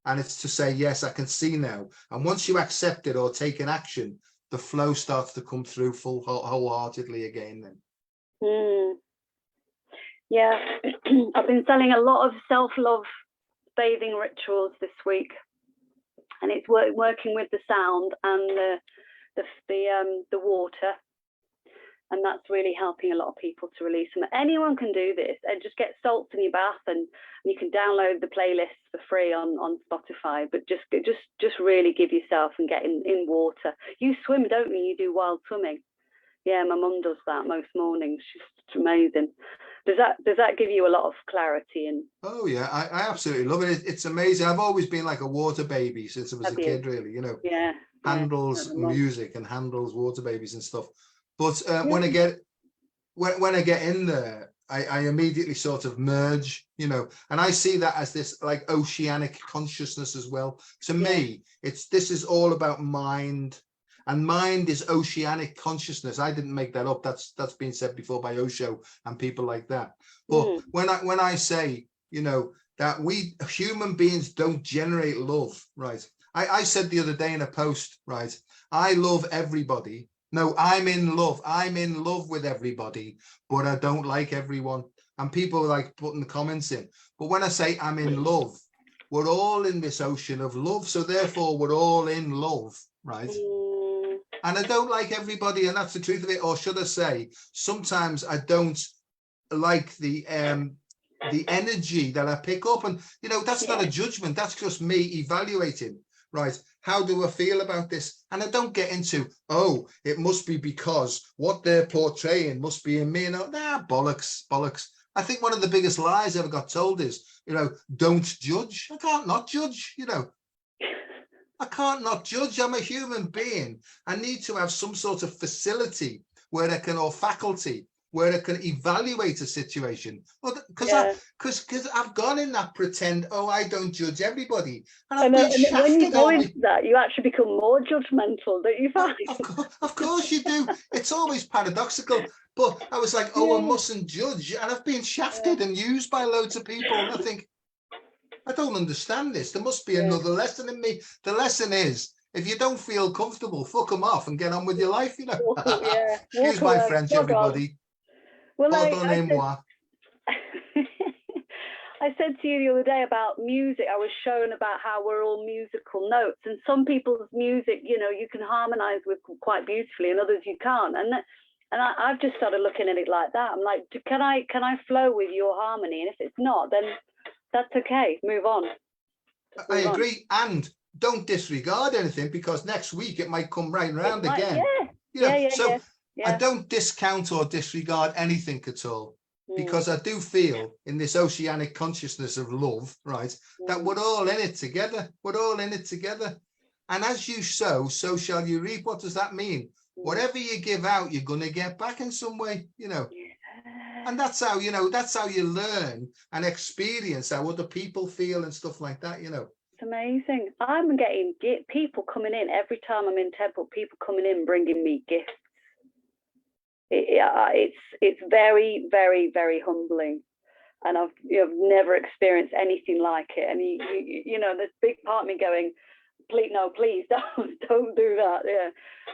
And it's to say, yes, I can see now. And once you accept it or take an action, the flow starts to come through wholeheartedly again then. Yeah, I've been selling a lot of self-love bathing rituals this week, and it's working with the sound and the water. And that's really helping a lot of people to release them. Anyone can do this, and just get salts in your bath, and you can download the playlists for free on Spotify. But just really give yourself and get in water. You swim, don't you? You do wild swimming. Yeah, my mum does that most mornings. She's amazing. Does that give you a lot of clarity? And oh yeah, I absolutely love it. It's amazing. I've always been like a water baby since I was a kid, really. You know, Handel's music and Handel's water babies and stuff. But when I get in there, I immediately sort of merge, you know, and I see that as this like oceanic consciousness as well. To me, this is all about mind, and mind is oceanic consciousness. I didn't make that up. That's been said before by Osho and people like that. But when I say, you know, that we human beings don't generate love, right? I said the other day in a post, right? I love everybody. No, I'm in love. I'm in love with everybody, but I don't like everyone. And people like putting the comments in. But when I say I'm in love, we're all in this ocean of love. So therefore, we're all in love, right? And I don't like everybody, and that's the truth of it. Or should I say, sometimes I don't like the energy that I pick up. And, you know, that's not a judgment. That's just me evaluating, right? How do I feel about this? And I don't get into, oh, it must be because what they're portraying must be in me. And bollocks, bollocks. I think one of the biggest lies I ever got told is, you know, don't judge. I can't not judge, you know. I can't not judge. I'm a human being. I need to have some sort of facility where I can, or faculty, where I can evaluate a situation. Because I've gone in that pretend, oh, I don't judge everybody. And I've been shafted. When you go into that, you actually become more judgmental, don't you find? Of course you do. It's always paradoxical. But I was like, oh, I mustn't judge. And I've been shafted and used by loads of people. And I think, I don't understand this. There must be another lesson in me. The lesson is, if you don't feel comfortable, fuck them off and get on with your life, you know. Excuse my French, everybody. Well, I said to you the other day about music. I was showing about how we're all musical notes, and some people's music, you know, you can harmonize with quite beautifully, and others you can't. And I've just started looking at it like that. I'm like, can I flow with your harmony? And if it's not, then that's okay. Move on. I agree, and don't disregard anything, because next week it might come right around again. I don't discount or disregard anything at all, because I do feel in this oceanic consciousness of love, right, that we're all in it together. We're all in it together. And as you sow, so shall you reap. What does that mean? Whatever you give out, you're going to get back in some way, you know. And that's how, you know, that's how you learn and experience how other people feel and stuff like that, you know. It's amazing. I'm getting people coming in every time I'm in temple, people coming in bringing me gifts. It's very, very, very humbling, and I've never experienced anything like it. And you know, there's a big part of me going, please don't do that. Yeah,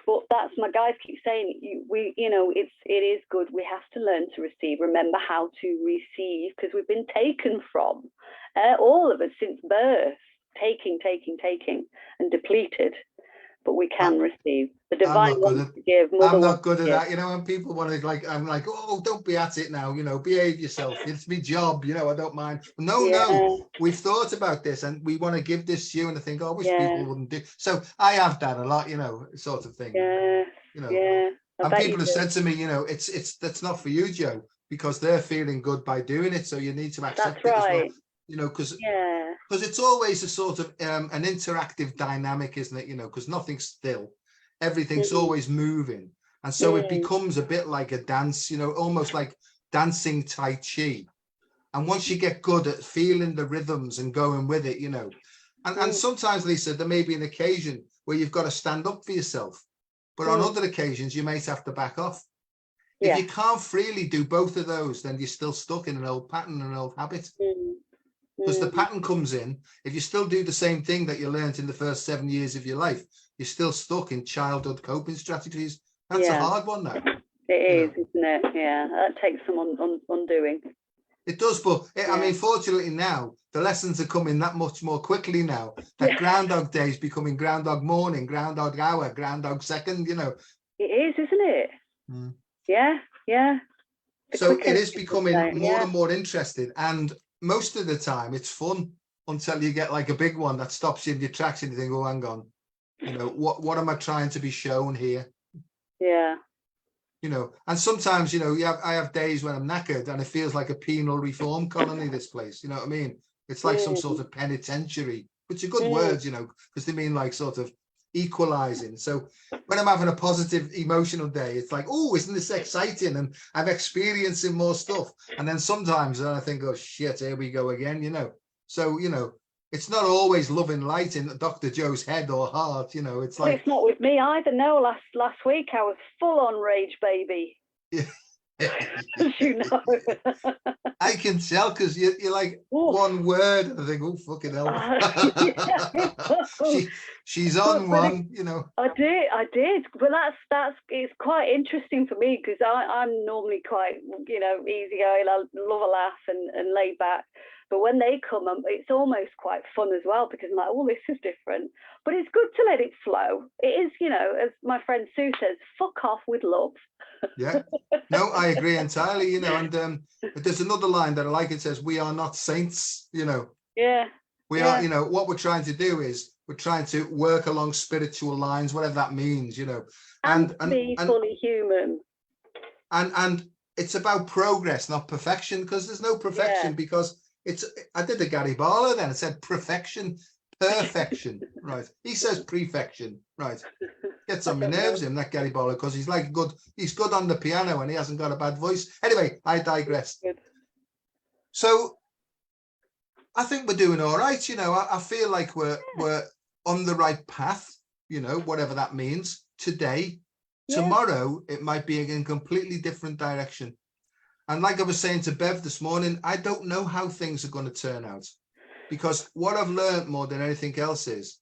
but that's, my guys keep saying, it is good. We have to learn to receive. Remember how to receive, because we've been taken from, all of us since birth, taking, and depleted. But we can receive. The divine wants to give. I'm not good at that. You know, when people want to, like, I'm like, oh, don't be at it now. You know, behave yourself. It's my job. You know, I don't mind. No, we've thought about this and we want to give this to you. And I think, oh, I wish people wouldn't do. So I have that a lot, you know, sort of thing. You know, and people have said to me, you know, that's not for you, Joe, because they're feeling good by doing it. So you need to accept it as well. You know, because it's always a sort of an interactive dynamic, isn't it? You know, because nothing's still, everything's always moving, and so it becomes a bit like a dance, you know, almost like dancing Tai Chi. And once you get good at feeling the rhythms and going with it, you know, and sometimes, Lisa, there may be an occasion where you've got to stand up for yourself, but on other occasions you might have to back off. If you can't freely do both of those, then you're still stuck in an old pattern, an old habit. Because the pattern comes in, if you still do the same thing that you learned in the first 7 years of your life, you're still stuck in childhood coping strategies. That's a hard one, though. It is, isn't it? Yeah, that takes some undoing. It does, but I mean, fortunately now, the lessons are coming that much more quickly now. That Groundhog Day is becoming Groundhog Morning, Groundhog Hour, Groundhog Second, you know. It is, isn't it? Yeah. So it is becoming more and more interesting, and most of the time it's fun until you get like a big one that stops you in your tracks and you think, oh, hang on, you know, what am I trying to be shown here? Yeah. You know, and sometimes, you know, I have days when I'm knackered and it feels like a penal reform colony, this place, you know what I mean? It's like some sort of penitentiary, which are good words, you know, because they mean like sort of equalizing. So when I'm having a positive emotional day, it's like, oh, isn't this exciting? And I'm experiencing more stuff. And then sometimes I think, oh shit, here we go again, you know. So, you know, it's not always love and light in Dr. Joe's head or heart, you know. It's like, it's not with me either. No, last week I was full on rage baby. As you know. I can tell because you're like one word, and I think, oh fucking hell. She's on one, you know. I did, but that's it's quite interesting for me because I'm normally quite, you know, easygoing. I love a laugh and laid back. But when they come, it's almost quite fun as well because I'm like, oh, this is different. But it's good to let it flow. It is, you know, as my friend Sue says, fuck off with love. Yeah, no, I agree entirely, you know, and but there's another line that I like. It says, we are not saints, you know. Yeah. We are, you know, what we're trying to do is we're trying to work along spiritual lines, whatever that means, you know. And be fully human. And it's about progress, not perfection, because there's no perfection, because I did the Gary Barlow then. It said perfection, right? He says prefection, right? Gets on my nerves, him, that Gary Barlow, because he's good on the piano and he hasn't got a bad voice. Anyway, I digress. So I think we're doing all right, you know. I feel like we're on the right path, you know, whatever that means. Today, tomorrow, it might be in a completely different direction. And like I was saying to Bev this morning, I don't know how things are going to turn out, because what I've learned more than anything else is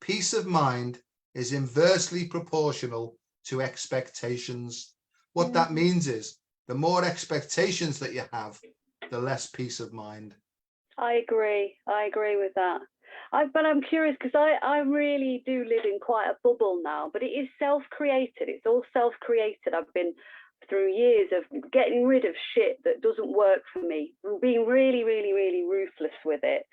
peace of mind is inversely proportional to expectations. What that means is the more expectations that you have, the less peace of mind. I agree with that. But I'm curious because I really do live in quite a bubble now, but it is self-created. It's all self-created. I've been through years of getting rid of shit that doesn't work for me, being really, really, really ruthless with it,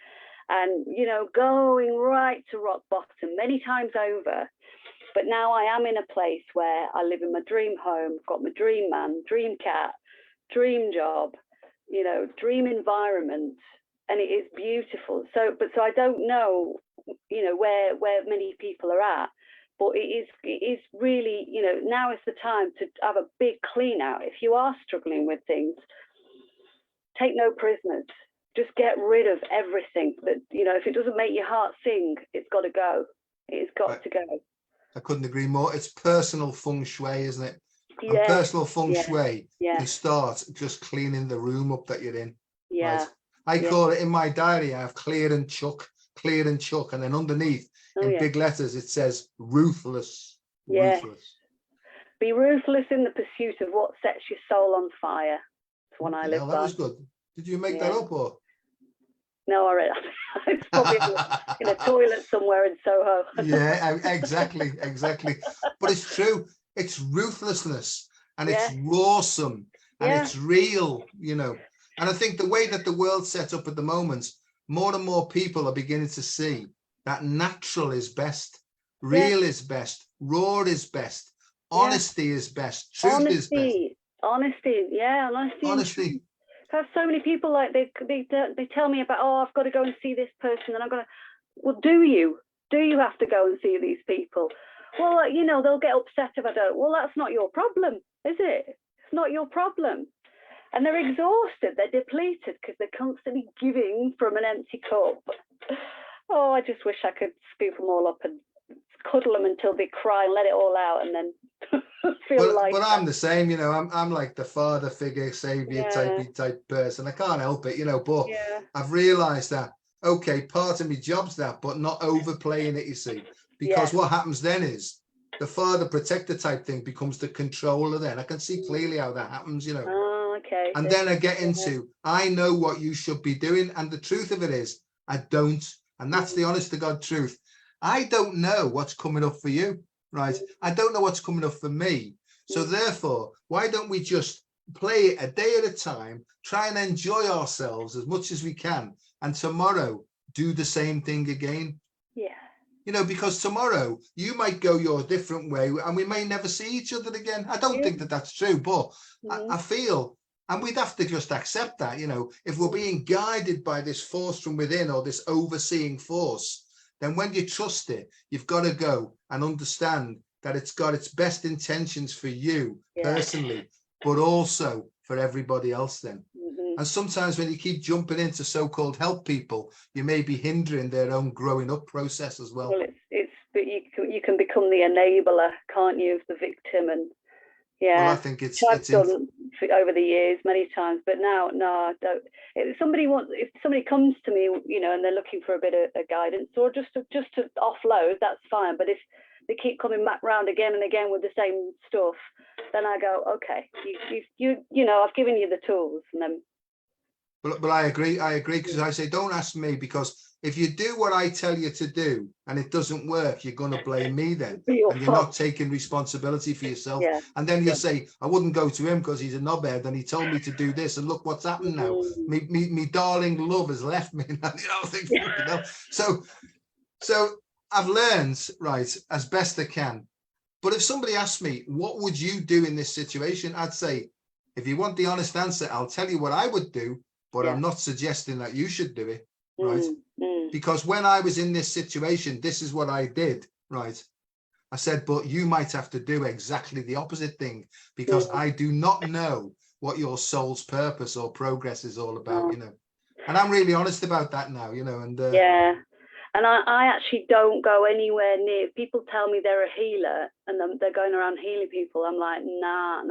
and, you know, going right to rock bottom many times over. But now I am in a place where I live in my dream home, got my dream man, dream cat, dream job, you know, dream environment, and it is beautiful. So I don't know, you know, where many people are at, but it is really, you know, now is the time to have a big clean out. If you are struggling with things, take no prisoners. Just get rid of everything that, you know, if it doesn't make your heart sing, it's got to go. It's got to go. I couldn't agree more. It's personal feng shui, isn't it? Yeah. And personal feng shui can start just cleaning the room up that you're in. Yeah. Right? I call it, in my diary, I have clear and chuck, and then underneath in big letters it says ruthless. Ruthless. Be ruthless in the pursuit of what sets your soul on fire. That's one I live by. That was good. Did you make that up, or? No, I read it. It's probably in a toilet somewhere in Soho. Yeah, exactly. But it's true. It's ruthlessness, and it's awesome, and it's real, you know. And I think the way that the world's set up at the moment, more and more people are beginning to see that natural is best, real is best, raw is best, honesty is best, truth is best. Honesty. I have so many people, like they tell me about, oh, I've got to go and see this person, and I'm going to, well, do you have to go and see these people? Well, you know, they'll get upset if I don't. Well, that's not your problem, is it? It's not your problem. And they're exhausted, they're depleted because they're constantly giving from an empty cup. Oh, I just wish I could scoop them all up and cuddle them until they cry and let it all out, and then but I'm the same, you know. I'm like the father figure, savior type person. I can't help it, you know. But I've realised that, okay, part of my job's that, but not overplaying it, you see, because what happens then is the father protector type thing becomes the controller. Then I can see clearly how that happens, you know. Okay. And then I get into, I know what you should be doing, and the truth of it is, I don't, and that's the honest to God truth. I don't know what's coming up for you, right? I don't know what's coming up for me. So therefore, why don't we just play it a day at a time, try and enjoy ourselves as much as we can, and tomorrow do the same thing again? Yeah. You know, because tomorrow you might go your different way and we may never see each other again. I don't think that that's true, but I feel, and we'd have to just accept that, you know, if we're being guided by this force from within, or this overseeing force, then when you trust it, you've got to go and understand that it's got its best intentions for you personally, but also for everybody else then. And sometimes when you keep jumping into so-called help people, you may be hindering their own growing up process as well. Well, but you can become the enabler, can't you, of the victim? And well, I think it's over the years many times, but now, no, I don't. If somebody comes to me, you know, and they're looking for a bit of guidance or just to offload, that's fine. But if they keep coming back round again and again with the same stuff, then I go, okay, you know, I've given you the tools, and then. But I agree, because I say, don't ask me, because if you do what I tell you to do and it doesn't work, you're going to blame me then, and you're not taking responsibility for yourself. Yeah. And then you'll say, I wouldn't go to him because he's a knobhead and he told me to do this, and look what's happened now. Me darling love has left me. You know, thinking, you know? So I've learned, right, as best I can. But if somebody asks me, what would you do in this situation? I'd say, if you want the honest answer, I'll tell you what I would do, but I'm not suggesting that you should do it, right? Because when I was in this situation, this is what I did, right? I said, but you might have to do exactly the opposite thing, because I do not know what your soul's purpose or progress is all about, you know. And I'm really honest about that now, you know. And yeah. And I actually don't go anywhere near. People tell me they're a healer and they're going around healing people. I'm like, nah.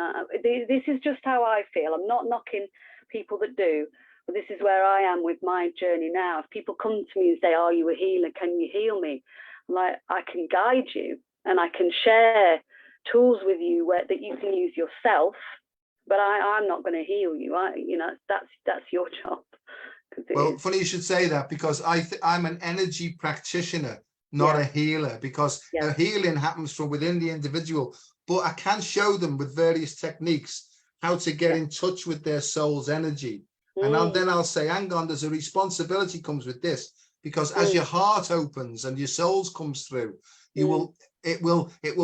This is just how I feel. I'm not knocking people that do, but this is where I am with my journey now. If people come to me and say, "Are you a healer? Can you heal me?" I'm like, I can guide you and I can share tools with you that you can use yourself, but I'm not going to heal you. You know, that's your job. Well, funny you should say that, because I'm an energy practitioner, not a healer, because healing happens from within the individual. But I can show them with various techniques how to get in touch with their soul's energy. And then I'll say, hang on, there's a responsibility comes with this, because as your heart opens and your souls comes through, it will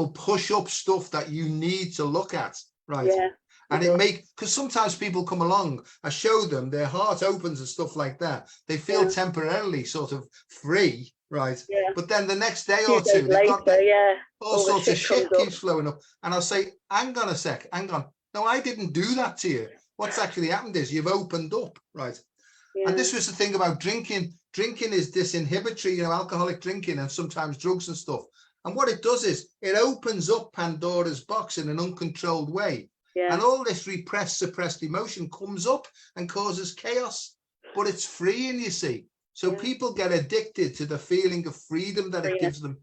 push up stuff that you need to look at, right? Yeah. And because sometimes people come along, I show them, their heart opens and stuff like that. They feel temporarily sort of free, right? Yeah. But then the next day or two, they've got all sorts of shit keeps flowing up. And I'll say, hang on a sec, hang on. No, I didn't do that to you. What's actually happened is you've opened up, right? Yeah. And this was the thing about drinking. Drinking is disinhibitory, you know, alcoholic drinking and sometimes drugs and stuff. And what it does is it opens up Pandora's box in an uncontrolled way. Yeah. And all this repressed, suppressed emotion comes up and causes chaos, but it's freeing, you see. So people get addicted to the feeling of freedom that it gives them.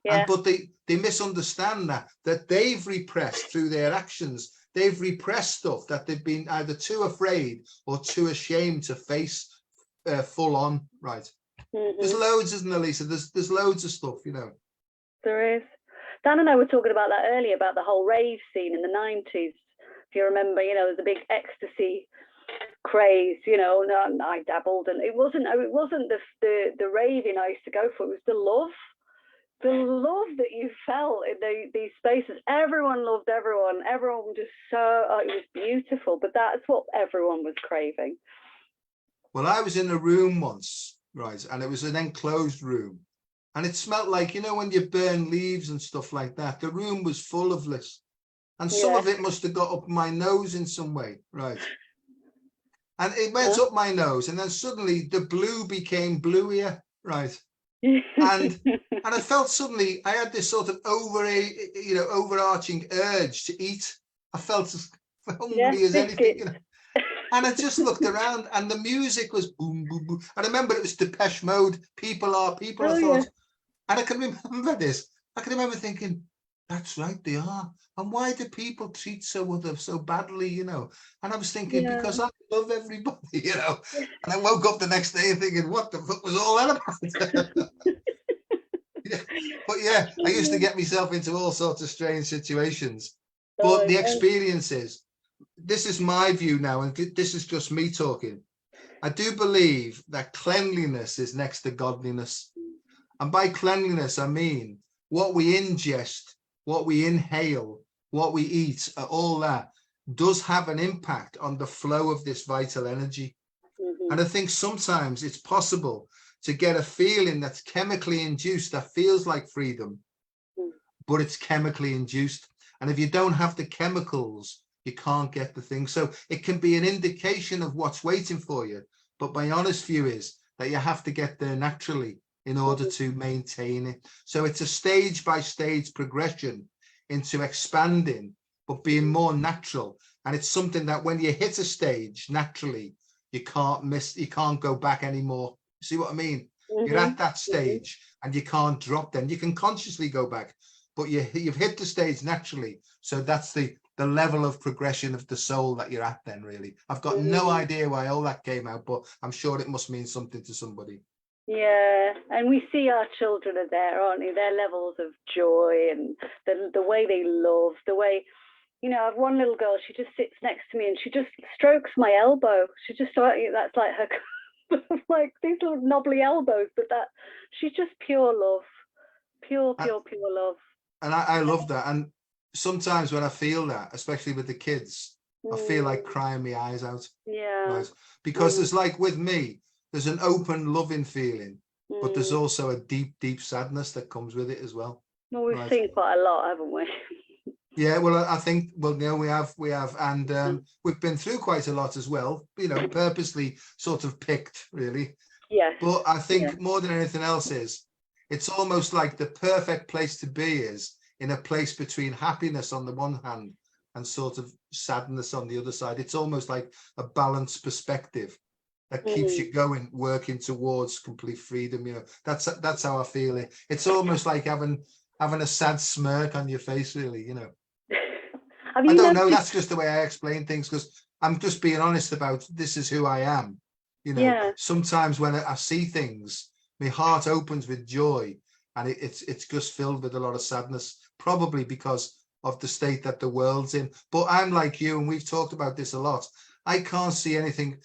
Yeah. But they misunderstand that they've repressed through their actions. They've repressed stuff that they've been either too afraid or too ashamed to face full on, right? There's loads, isn't there, Lisa? There's loads of stuff, you know. There is. Dan and I were talking about that earlier, about the whole rave scene in the 90s. If you remember, you know, there's a big ecstasy craze, you know, and I dabbled, and it wasn't the raving I used to go for, it was the love that you felt in these spaces. Everyone loved everyone just it was beautiful, but that's what everyone was craving. Well, I was in a room once, right, and it was an enclosed room, and it smelled like, you know, when you burn leaves and stuff like that. The room was full of this. And some of it must have got up my nose in some way, right? And it went up my nose, and then suddenly the blue became bluier, right? And I felt suddenly I had this sort of overarching urge to eat. I felt as hungry as anything, you know. And I just looked around, and the music was boom, boom, boom. And I remember it was Depeche Mode. People are people. I thought, and I can remember this. I can remember thinking, that's right, they are. And why do people treat so badly, you know? And I was thinking, because I love everybody, you know. And I woke up the next day thinking, what the fuck was all that about? But yeah, I used to get myself into all sorts of strange situations. But the experiences, this is my view now, and this is just me talking. I do believe that cleanliness is next to godliness. And by cleanliness, I mean what we ingest, what we inhale, what we eat, all that does have an impact on the flow of this vital energy. And I think sometimes it's possible to get a feeling that's chemically induced that feels like freedom, but it's chemically induced. And if you don't have the chemicals, you can't get the thing. So it can be an indication of what's waiting for you. But my honest view is that you have to get there naturally in order to maintain it. So it's a stage by stage progression into expanding, but being more natural. And it's something that when you hit a stage, naturally, you can't go back anymore. See what I mean? You're at that stage and you can't drop then. You can consciously go back, but you've hit the stage naturally. So that's the level of progression of the soul that you're at then, really. I've got no idea why all that came out, but I'm sure it must mean something to somebody. Yeah, and we see our children are there, aren't they? Their levels of joy and the way they love, the way, you know, I have one little girl, she just sits next to me and she just strokes my elbow. She just, that's like her, like these little knobbly elbows, but she's just pure love, pure love. And I love that. And sometimes when I feel that, especially with the kids, I feel like crying my eyes out. Yeah. Right? Because there's like with me, there's an open, loving feeling, but there's also a deep, deep sadness that comes with it as well. Well, we've seen quite a lot, haven't we? Yeah, well, I think, well, you know, we have, and we've been through quite a lot as well, you know, purposely sort of picked, really. Yes. But I think more than anything else it's almost like the perfect place to be is in a place between happiness on the one hand and sort of sadness on the other side. It's almost like a balanced perspective that keeps you going, working towards complete freedom. You know, that's how I feel it. It's almost like having a sad smirk on your face, really, you know. I don't know, that's just the way I explain things, because I'm just being honest about this is who I am. You know, sometimes when I see things, my heart opens with joy, and it's just filled with a lot of sadness, probably because of the state that the world's in. But I'm like you, and we've talked about this a lot. I can't see anything,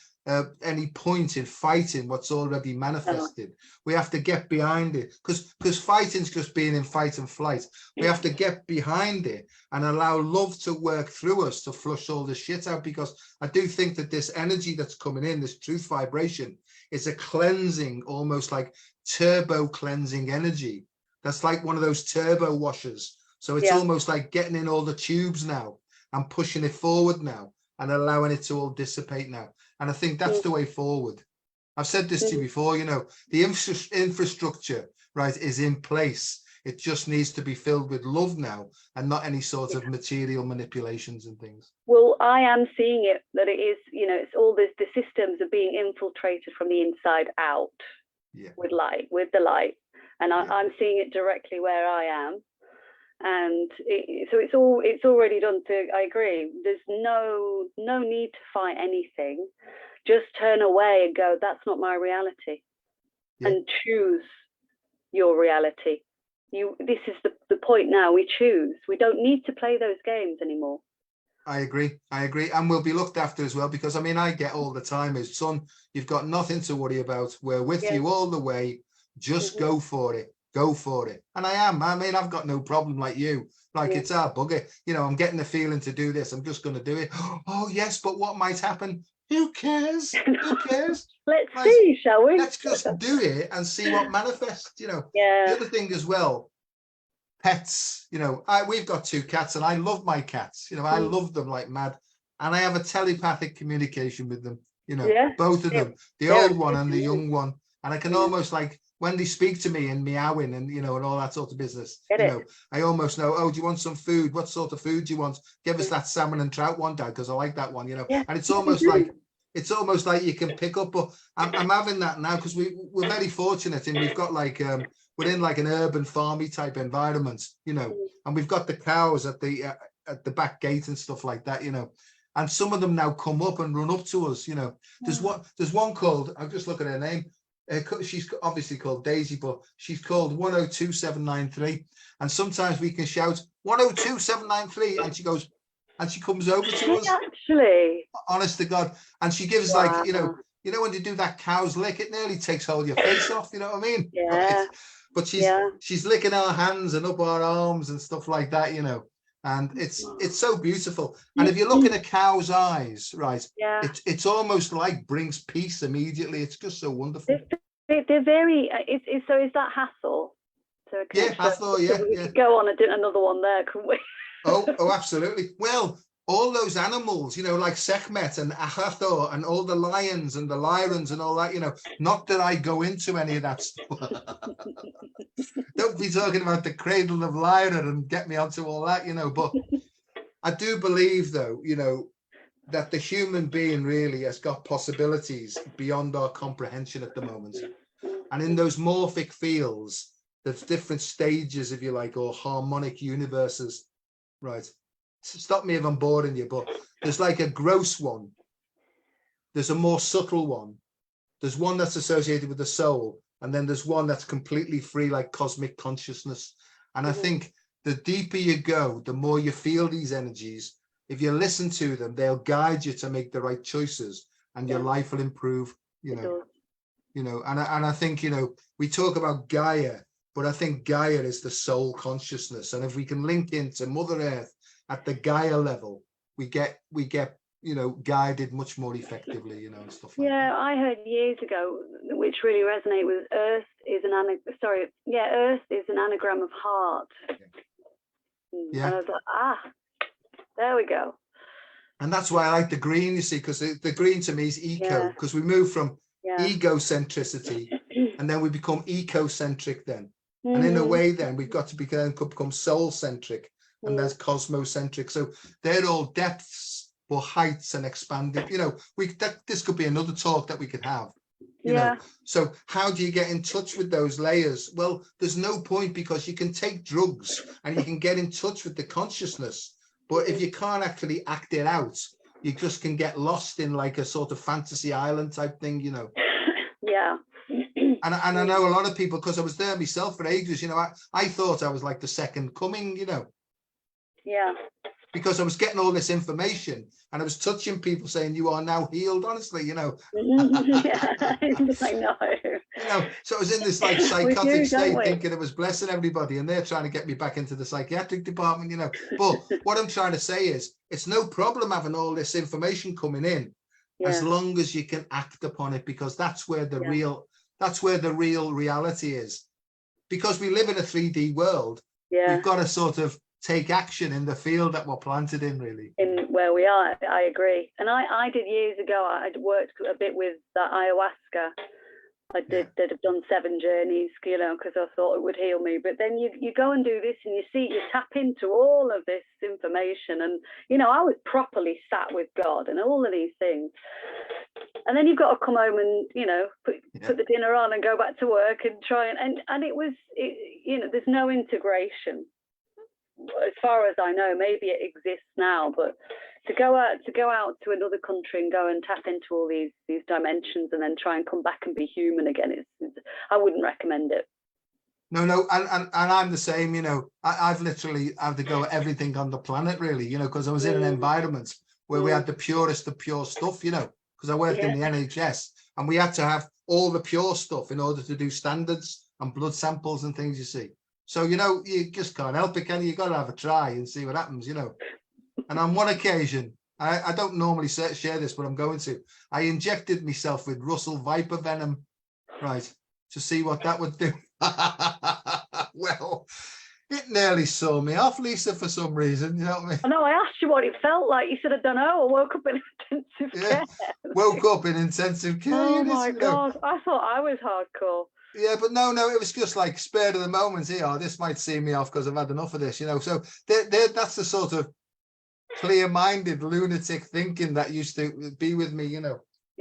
any point in fighting what's already manifested. We have to get behind it, because fighting's just being in fight and flight. We have to get behind it and allow love to work through us to flush all the shit out, because I do think that this energy that's coming in, this truth vibration, is a cleansing, almost like turbo cleansing energy. That's like one of those turbo washers. So it's almost like getting in all the tubes now and pushing it forward now and allowing it to all dissipate now. And I think that's the way forward. I've said this to you before, you know, the infrastructure, right, is in place. It just needs to be filled with love now, and not any sort of material manipulations and things. Well, I am seeing it, that it is, you know, it's all this, the systems are being infiltrated from the inside out with the light. And I'm seeing it directly where I am. And so it's already done. I agree. There's no need to fight anything. Just turn away and go, that's not my reality, and choose your reality. This is the point now. We choose. We don't need to play those games anymore. I agree. And we'll be looked after as well, because I mean, I get all the time is, son, you've got nothing to worry about. We're with you all the way. Just go for it. Go for it. And I am. I mean, I've got no problem like you. Like it's our bugger. You know, I'm getting the feeling to do this. I'm just going to do it. Oh, yes, but what might happen? Who cares? Who cares? Let's see, shall we? Let's just do it and see what manifests, you know. The other thing as well, pets, you know, we've got 2 cats and I love my cats. You know, I love them like mad. And I have a telepathic communication with them, you know, both of them, the old one and the young one. And I can almost like, when they speak to me and meowing and, you know, and all that sort of business, you know, I almost know, oh, do you want some food? What sort of food do you want? Give us that salmon and trout one, Dad, because I like that one, you know. And it's almost like you can pick up, but I'm having that now because we're very fortunate, and we've got like, we're in like an urban farmy type environment, you know, and we've got the cows at the back gate and stuff like that, you know. And some of them now come up and run up to us, you know. There's one called, I'm just looking at her name. She's obviously called Daisy, but she's called 102793. And sometimes we can shout 102793, and she goes, and she comes over to us. Actually, honest to God, and she gives like, you know when you do that cow's lick, it nearly takes hold of your face off. You know what I mean? Yeah. But she's licking our hands and up our arms and stuff like that. You know. And it's so beautiful. And if you look in a cow's eyes, right, it's almost like brings peace immediately. It's just so wonderful. They're very. So is that Hathor? So Hathor. Yeah. We could go on another one there, couldn't we? oh, absolutely. Well, all those animals, you know, like Sekhmet and Hathor and all the lions and the Lyrans and all that, you know, not that I go into any of that stuff. Don't be talking about the cradle of Lyra and get me onto all that, you know, but I do believe though, you know, that the human being really has got possibilities beyond our comprehension at the moment. And in those morphic fields, there's different stages, if you like, or harmonic universes, right? Stop me if I'm boring you, but there's like a gross one. There's a more subtle one. There's one that's associated with the soul. And then there's one that's completely free, like cosmic consciousness. And I think the deeper you go, the more you feel these energies. If you listen to them, they'll guide you to make the right choices, and your life will improve, and I think, we talk about Gaia, but I think Gaia is the soul consciousness. And if we can link into Mother Earth at the Gaia level, we get guided much more effectively, and stuff like that. Yeah, I heard years ago, which really resonated with Earth is an anagram of heart. Yeah. And I was like, there we go. And that's why I like the green, you see, because the green to me is eco, because we move from egocentricity and then we become ecocentric then. And in a way, then we've got to become soul-centric, and there's cosmocentric. So they're all depths or heights and expanding. This could be another talk that we could have. You know. So how do you get in touch with those layers? Well, there's no point, because you can take drugs and you can get in touch with the consciousness. But if you can't actually act it out, you just can get lost in like a sort of fantasy island type thing, Yeah. And I know a lot of people, because I was there myself for ages, I thought I was like the second coming, Yeah. Because I was getting all this information and I was touching people saying, you are now healed, honestly, Yeah, I know. So I was in this like psychotic state thinking it was blessing everybody, and they're trying to get me back into the psychiatric department, But what I'm trying to say is, it's no problem having all this information coming in, as long as you can act upon it, because that's where the real reality is. Because we live in a 3D world, we've got to sort of take action in the field that we're planted in, really. In where we are, I agree. And I did years ago, I'd worked a bit with that ayahuasca. I did have done 7 journeys, because I thought it would heal me. But then you go and do this, and you tap into all of this information. And, I was properly sat with God and all of these things. And then you've got to come home and, put the dinner on and go back to work and try. And it was, there's no integration. As far as I know, maybe it exists now, but to go out to another country and go and tap into all these dimensions and then try and come back and be human again, I wouldn't recommend it. No, and I'm the same. I've literally had to go at everything on the planet, really. Because I was in an environment where we had the purest of pure stuff. Because I worked in the NHS, and we had to have all the pure stuff in order to do standards and blood samples and things. You see. So, you just can't help it, can you? You've got to have a try and see what happens, And on one occasion, I don't normally share this, but I'm going to. I injected myself with Russell Viper venom, right, to see what that would do. Well, it nearly saw me off, Lisa, for some reason. You know what I mean? I know, I asked you what it felt like. You said, I don't know. I woke up in intensive care. Woke up in intensive care. Oh, my God. I thought I was hardcore. Yeah, but no, it was just like spur of the moment. This might see me off because I've had enough of this, So that's the sort of clear-minded lunatic thinking that used to be with me, And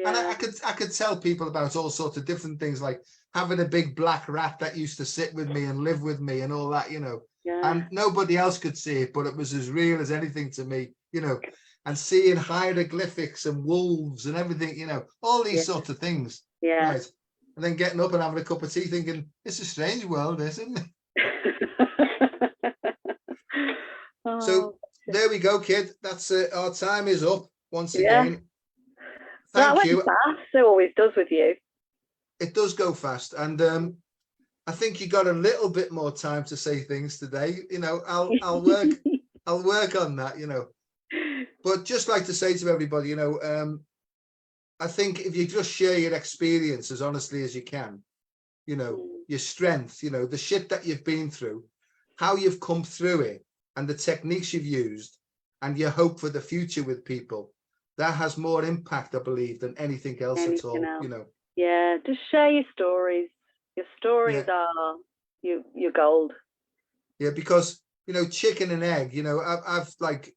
I could tell people about all sorts of different things, like having a big black rat that used to sit with me and live with me and all that, And nobody else could see it, but it was as real as anything to me, And seeing hieroglyphics and wolves and everything, all these sorts of things. Yeah. Right. And then getting up and having a cup of tea thinking, it's a strange world, isn't it? So there we go, kid. That's it. Our time is up once again. Thank you. Fast. It always does with you. It does go fast. And I think you got a little bit more time to say things today. I'll work I'll work on that, But just like to say to everybody, I think if you just share your experience as honestly as you can, your strength, the shit that you've been through, how you've come through it, and the techniques you've used, and your hope for the future with people, that has more impact, I believe, than anything else at all. Yeah, just share your stories. Your stories are your gold. Yeah, because chicken and egg. I've like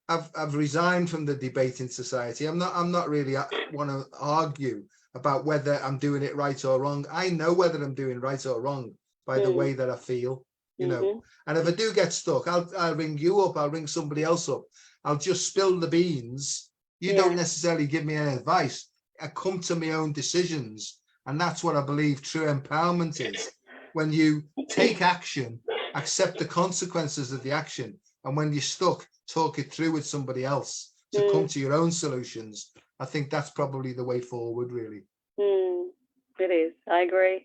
I've resigned from the debating society. I'm not really want to argue about whether I'm doing it right or wrong. I know whether I'm doing right or wrong by the way that I feel, you know. And if I do get stuck, I'll ring you up, I'll ring somebody else up. I'll just spill the beans. You don't necessarily give me any advice. I come to my own decisions. And that's what I believe true empowerment is. When you take action, accept the consequences of the action. And when you're stuck, talk it through with somebody else to come to your own solutions. I think that's probably the way forward, really. It is. I agree.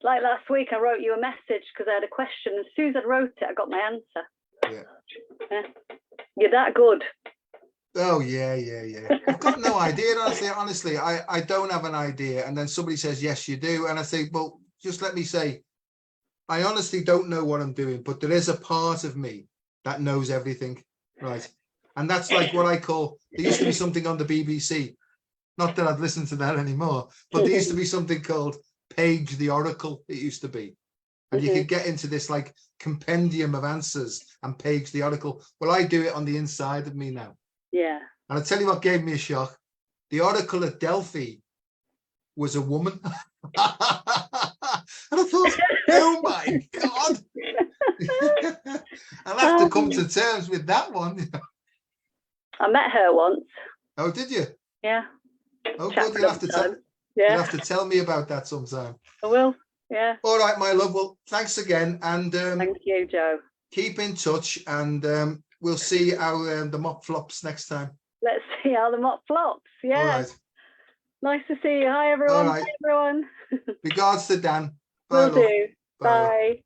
Like last week, I wrote you a message because I had a question. As soon as I wrote it, I got my answer. Yeah. You're that good. Oh, yeah. I've got no idea. Honestly, I don't have an idea. And then somebody says, yes, you do. And I say, well, just let me say, I honestly don't know what I'm doing, but there is a part of me that knows everything. Right. And that's like what I call, there used to be something on the BBC, not that I'd listen to that anymore, but there used to be something called Page the Oracle, it used to be. And you could get into this like compendium of answers and Page the Oracle. Well, I do it on the inside of me now. Yeah. And I'll tell you what gave me a shock. The Oracle at Delphi was a woman. And I thought, oh my God. I'll have to come to terms with that one. I met her once. Oh, did you? Yeah. Oh, good. You'll have to tell me about that sometime. I will. Yeah. All right, my love. Well, thanks again. And thank you, Joe. Keep in touch, and we'll see how the mop flops next time. Let's see how the mop flops. Yeah. All right. Nice to see you. Hi, everyone. All right. Hi, everyone. Regards to Dan. Bye, Will do. Bye. Bye.